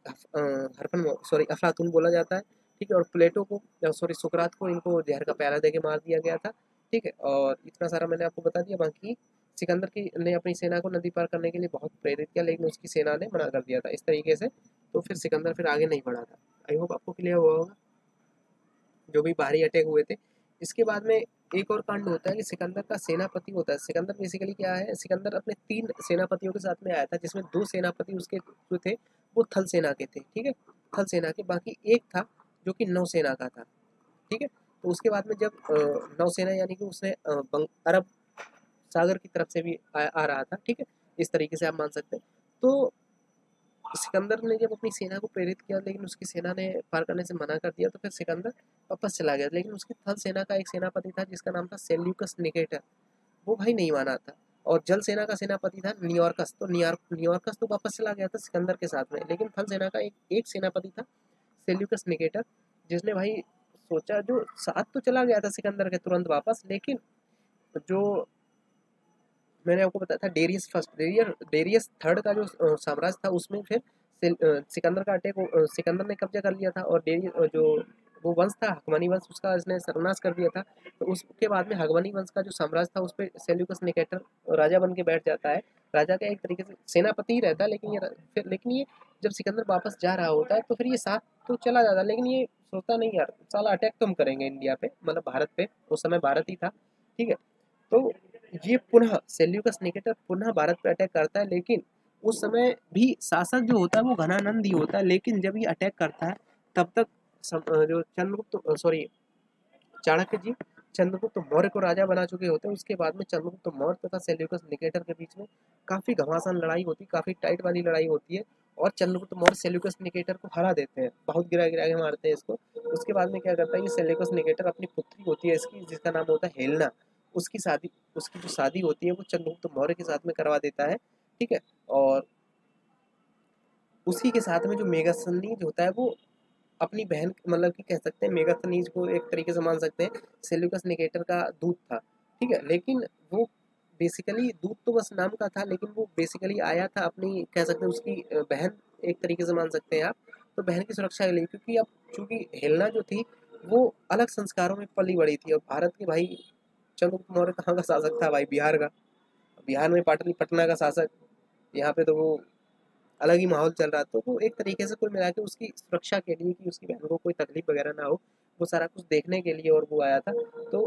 हरपन सॉरी अफलातून बोला जाता है, ठीक है। और प्लेटो को सॉरी सुकरात को इनको जहर का प्याला देके मार दिया गया था, ठीक है। और इतना सारा मैंने आपको बता दिया। बाकी सिकंदर की ने अपनी सेना को नदी पार करने के लिए बहुत प्रेरित किया, लेकिन उसकी सेना ने मना कर दिया था इस तरीके से। तो फिर सिकंदर फिर आगे नहीं बढ़ा था। आई होप आपको क्लियर हुआ होगा जो भी बाहरी अटैक हुए थे। इसके बाद में एक और कांड होता है कि सिकंदर का सेनापति होता है। सिकंदर बेसिकली क्या है, सिकंदर अपने 3 सेनापतियों के साथ में आया था, जिसमें 2 सेनापति उसके जो थे वो थल सेना के थे, ठीक है, थल सेना के। बाकी एक था जो कि नौसेना का था, ठीक है। तो उसके बाद में जब नौसेना यानी कि उसने अरब सागर की तरफ से भी आ रहा था, ठीक है, इस तरीके से आप मान सकते हैं। तो सिकंदर ने जब अपनी सेना को प्रेरित किया लेकिन उसकी सेना ने पार करने से मना कर दिया, तो फिर सिकंदर वापस चला गया। लेकिन उसकी थल सेना का एक सेनापति था जिसका नाम था सेल्यूकस निकेटर, वो भाई नहीं माना था। और जल सेना का सेनापति था नियोरकस, तो नियोरकस तो वापस चला गया था सिकंदर के साथ में। लेकिन थल सेना का एक सेनापति था सेल्यूकस निकेटर, जिसने भाई सोचा, जो साथ तो चला गया था सिकंदर के तुरंत वापस, लेकिन जो मैंने आपको बताया था डेरियस थर्ड का जो साम्राज्य था उसमें फिर सिकंदर का अटैक सिकंदर ने कब्जा कर लिया था। और जो वो वंश था हकमनी वंश, उसका इसने सर्वनाश कर दिया था। तो उसके बाद में हकमनी वंश का जो साम्राज्य था उस पर सेल्यूकस निकेटर राजा बन के बैठ जाता है। राजा का एक तरीके से सेनापति ही रहता है, लेकिन ये जब सिकंदर वापस जा रहा होता है तो फिर ये साथ तो चला जाता है, लेकिन ये सोचता नहीं यार साला अटैक तो हम करेंगे इंडिया पे, मतलब भारत पे, उस समय भारत ही था, ठीक है। तो ये पुनः सेल्यूकस निकेटर पुनः भारत पर अटैक करता है, लेकिन उस समय भी शासक जो होता है वो घनानंद ही होता है। लेकिन जब ये अटैक करता है तब तक जो चंद्रगुप्त सॉरी चाणक्य जी चंद्रगुप्त मौर्य को राजा बना चुके होते हैं। उसके बाद में चंद्रगुप्त मौर्य तथा सेल्यूकस निकेटर के बीच में काफी घमासान लड़ाई होती है, काफी टाइट वाली लड़ाई होती है। और चंद्रगुप्त मौर्य सेल्यूकस निकेटर को हरा देते हैं, बहुत गिरा गिरा के मारते हैं इसको। उसके बाद में क्या करता है कि सेल्यूकस निकेटर अपनी पुत्री होती है इसकी, जिसका नाम होता है हेलेना, उसकी जो शादी होती है वो चंद्रगुप्त मौर्य के साथ में करवा देता है, ठीक है। और उसी के साथ में जो मेगास्थनीज होता है वो अपनी बहन, मतलब कि कह सकते हैं मेगास्थनीज को एक तरीके से मान सकते हैं सेल्यूकस निकेटर का दूत था, ठीक है। लेकिन वो बेसिकली दूत तो बस नाम का था, लेकिन वो बेसिकली आया था अपनी, कह सकते हैं उसकी बहन एक तरीके से मान सकते हैं आप, तो बहन की सुरक्षा के लिए। क्योंकि अब चूंकि हेलना जो थी वो अलग संस्कारों में पली बड़ी थी, और भारत के भाई चंद्रगुप्त मौर्य कहाँ का शासक था भाई, बिहार का, बिहार में पटना का शासक, यहाँ पे तो वो अलग ही माहौल चल रहा। तो वो एक तरीके से कुल मिला के उसकी सुरक्षा के लिए कि उसकी बहन को कोई तकलीफ वगैरह ना हो, वो सारा कुछ देखने के लिए और वो आया था। तो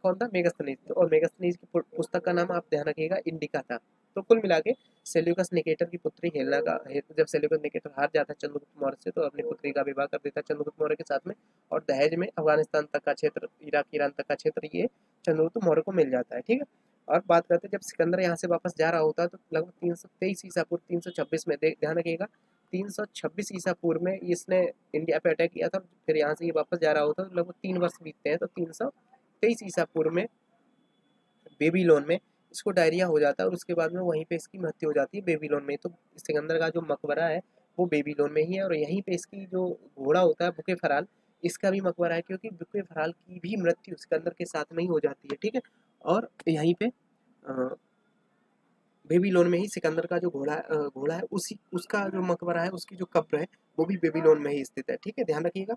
कौन था, मेगास्थनीज। तो और मेगास्थनीज की पुस्तक का नाम आप ध्यान रखिएगा इंडिका था। तो कुल मिला के सेल्यूकस निकेटर की पुत्री हेलेना का, जब सेल्यूकस निकेटर हार जाता है चंद्रगुप्त मौर्य से, तो अपनी पुत्री का विवाह कर देता है चंद्रगुप्त मौर्य के साथ में। और दहेज में अफगानिस्तान तक का क्षेत्र, इराक ईरान तक का क्षेत्र ये चंद्रगुप्त मौर्य को मिल जाता है, ठीक है। और बात करते हैं जब सिकंदर यहाँ से वापस जा रहा होता है तो लगभग 323 ईसा पूर्व 326 में, ध्यान रखिएगा 326 ईसा पूर्व में इसने इंडिया पे अटैक किया था। फिर यहाँ से ये वापस जा रहा होता है तो लगभग 3 वर्ष बीतते हैं। तो 323 ईसा पूर्व में बेबीलोन में इसको डायरिया हो जाता है और उसके बाद में वहीं पे इसकी मृत्यु हो जाती है बेबीलोन में। तो सिकंदर का जो मकबरा है वो बेबीलोन में ही है, और यहीं पे इसकी जो घोड़ा होता है बुके फराल, इसका भी मकबरा है, क्योंकि बुके फराल की भी मृत्यु सिकंदर के साथ में ही हो जाती है, ठीक है। और यहीं पे बेबीलोन में ही सिकंदर का जो घोड़ा है उसी उसका जो मकबरा है, उसकी जो कब्र है वो भी बेबीलोन में ही स्थित है, ठीक है, ध्यान रखिएगा।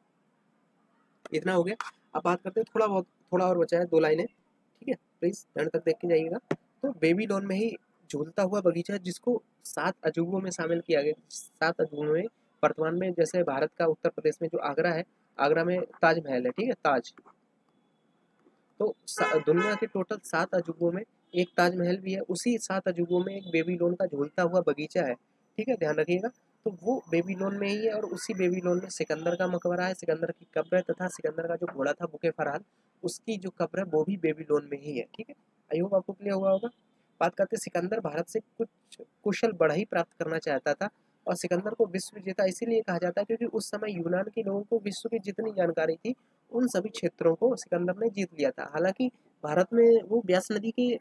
इतना हो गया। अब बात करते हैं थोड़ा और बचा है 2 लाइनें, ठीक है, प्लीज ध्यान तक देख के जाइएगा। तो बेबीलोन में ही झूलता हुआ बगीचा जिसको 7 अजूबों में शामिल किया गया। 7 अजूबों में वर्तमान में जैसे भारत का उत्तर प्रदेश में जो आगरा है, आगरा में ताजमहल है, ठीक है, ताज। तो दुनिया के टोटल 7 अजूबों में एक ताजमहल भी है, उसी 7 अजूबों में एक बेबीलोन का झूलता हुआ बगीचा है, ठीक है, ध्यान रखिएगा। तो वो बेबीलोन में ही है, और उसी बेबीलोन में सिकंदर का मकबरा है, सिकंदर की कब्र है, तथा सिकंदर का जो घोड़ा था बुके फरहाद, उसकी जो कब्र है वो भी बेबीलोन में ही है, ठीक है। आई होप आपको क्लियर हुआ होगा। बात करते हैं, सिकंदर भारत से कुछ कुशल बढ़ई प्राप्त करना चाहता था, और सिकंदर को विश्व विजेता इसीलिए कहा जाता है क्योंकि उस समय यूनान के लोगों को विश्व की जितनी जानकारी थी उन सभी क्षेत्रों को सिकंदर ने जीत लिया था। हालांकि भारत में वो ब्यास नदी के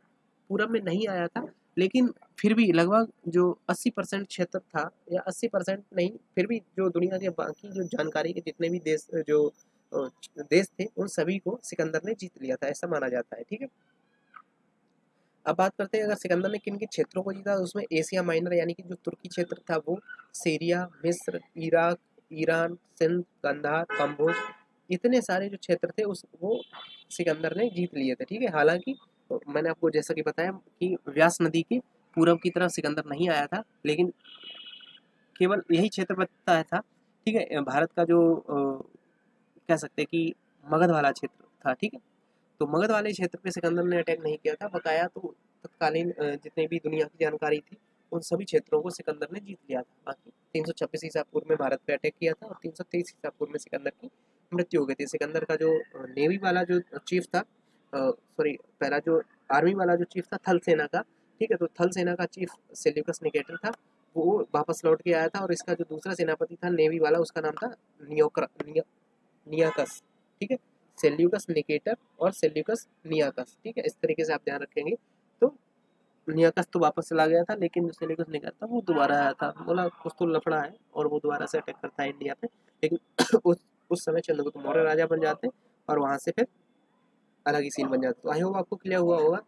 पूरब में नहीं आया था, लेकिन फिर भी लगभग जो 80% क्षेत्र था, या 80% नहीं, फिर भी जो दुनिया के बाकी जो जानकारी के जितने भी देश जो देश थे उन सभी को सिकंदर ने जीत लिया था, ऐसा माना जाता है, ठीक है। अब बात करते हैं अगर सिकंदर ने किन किन क्षेत्रों को जीता, तो उसमें एशिया माइनर यानी कि जो तुर्की क्षेत्र था वो, सीरिया, मिस्र, इराक, ईरान, सिंध, कंधार, कम्बोज, इतने सारे जो क्षेत्र थे उस वो सिकंदर ने जीत लिए थे, ठीक है। हालांकि मैंने आपको जैसा कि बताया कि व्यास नदी के पूरब की तरफ सिकंदर नहीं आया था, लेकिन केवल यही क्षेत्र बताया था, ठीक है। भारत का जो कह सकते हैं कि मगध वाला क्षेत्र था, ठीक है। तो मगध वाले क्षेत्र पे सिकंदर ने अटैक नहीं किया था, बकाया तो तत्कालीन जितनी भी दुनिया की जानकारी थी उन सभी क्षेत्रों को सिकंदर ने जीत लिया था। बाकी 326 ईसा पूर्व में भारत पे अटैक किया था, और 323 ईसा पूर्व में सिकंदर की मृत्यु हो गई थी। सिकंदर का जो नेवी वाला जो चीफ था, सॉरी, पहला जो आर्मी वाला जो चीफ था थल सेना का, ठीक है, तो थल सेना का चीफ सेल्यूकस निकेटर था, वो वापस लौट के आया था, और इसका जो दूसरा सेनापति था नेवी वाला, उसका नाम था नियाकस, ठीक है। सेल्यूकस निकेटर और सेल्यूकस नियाकस, ठीक है, इस तरीके से आप ध्यान रखेंगे। तो नियाकस तो वापस चला गया था, लेकिन जो सेल्यूकस निकेटर था वो दोबारा आया था, बोला कुछ तो लफड़ा है, और वो दोबारा से अटैक करता है इंडिया पे। लेकिन उस समय चंद्रगुप्त मौर्य राजा बन जाते हैं, और वहां से फिर अलग ही सीन बन जाता है। तो आई होप आपको क्लियर हुआ होगा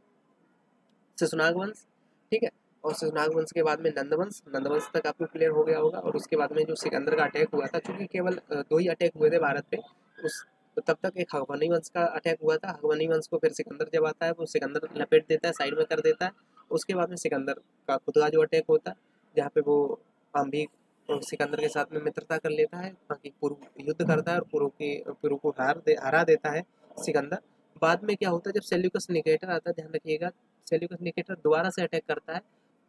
शिशुनाग वंश, ठीक है। और शिशुनाग वंश के बाद में नंदवंश, नंदवंश तक आपको क्लियर हो गया होगा। और उसके बाद में जो सिकंदर का अटैक हुआ था, चूंकि केवल 2 ही अटैक हुए थे भारत पे उस, तो तब तक एक हकमनी वंश का अटैक हुआ था। हकमनी वंश को फिर सिकंदर जब आता है वो सिकंदर लपेट देता है, साइड में कर देता है। उसके बाद में सिकंदर का खुद का जो अटैक होता है, जहाँ पे वो अम्बिक और सिकंदर के साथ में मित्रता कर लेता है, बाकी पुरु युद्ध करता है, और पुरु को हरा देता है सिकंदर। बाद में क्या होता है, जब सेल्यूकस निकेटर आता है, ध्यान रखिएगा, सेल्यूकस निकेटर दोबारा से अटैक करता है,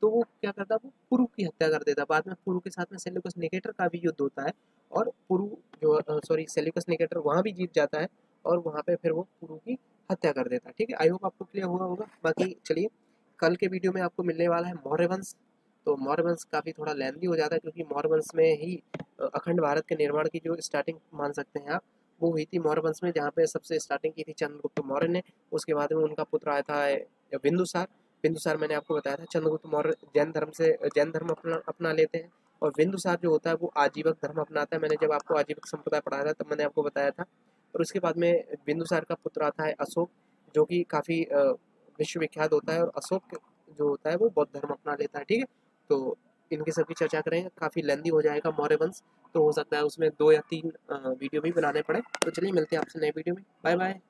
तो वो क्या करता है, वो पुरु की हत्या कर देता है। बाद में पुरु के साथ में सेल्यूकस निकेटर का भी युद्ध होता है, और पुरु जो सॉरी सेल्यूकस निकेटर वहाँ भी जीत जाता है, और वहाँ पे फिर वो पुरु की हत्या कर देता है, ठीक है। आई होप आपको क्लियर हुआ होगा। बाकी चलिए, कल के वीडियो में आपको मिलने वाला है मौर्य वंश। तो मौर्य वंश काफ़ी थोड़ा लेंदी हो जाता है, क्योंकि मौर्य वंश में ही अखंड भारत के निर्माण की जो स्टार्टिंग मान सकते हैं आप, वो हुई थी मौर्य वंश में, जहाँ पे सबसे स्टार्टिंग की थी चंद्रगुप्त मौर्य ने। उसके बाद में उनका पुत्र आया था बिंदुसार। बिंदुसार मैंने आपको बताया था, चंद्रगुप्त मौर्य जैन धर्म अपना लेते हैं, और बिंदुसार जो होता है वो आजीवक धर्म अपनाता है। मैंने जब आपको आजीवक संप्रदाय पढ़ाया था तब मैंने आपको बताया था। और उसके बाद में बिंदुसार का पुत्र आता है अशोक, जो कि काफ़ी विश्वविख्यात होता है, और अशोक जो होता है वो बौद्ध धर्म अपना लेता है, ठीक है। तो इनकी सबकी चर्चा करेंगे, काफ़ी लेंदी हो जाएगा मौर्य वंश, तो हो सकता है उसमें 2 या 3 वीडियो भी बनाने पड़े। तो चलिए मिलते हैं आपसे नए वीडियो में, बाय बाय।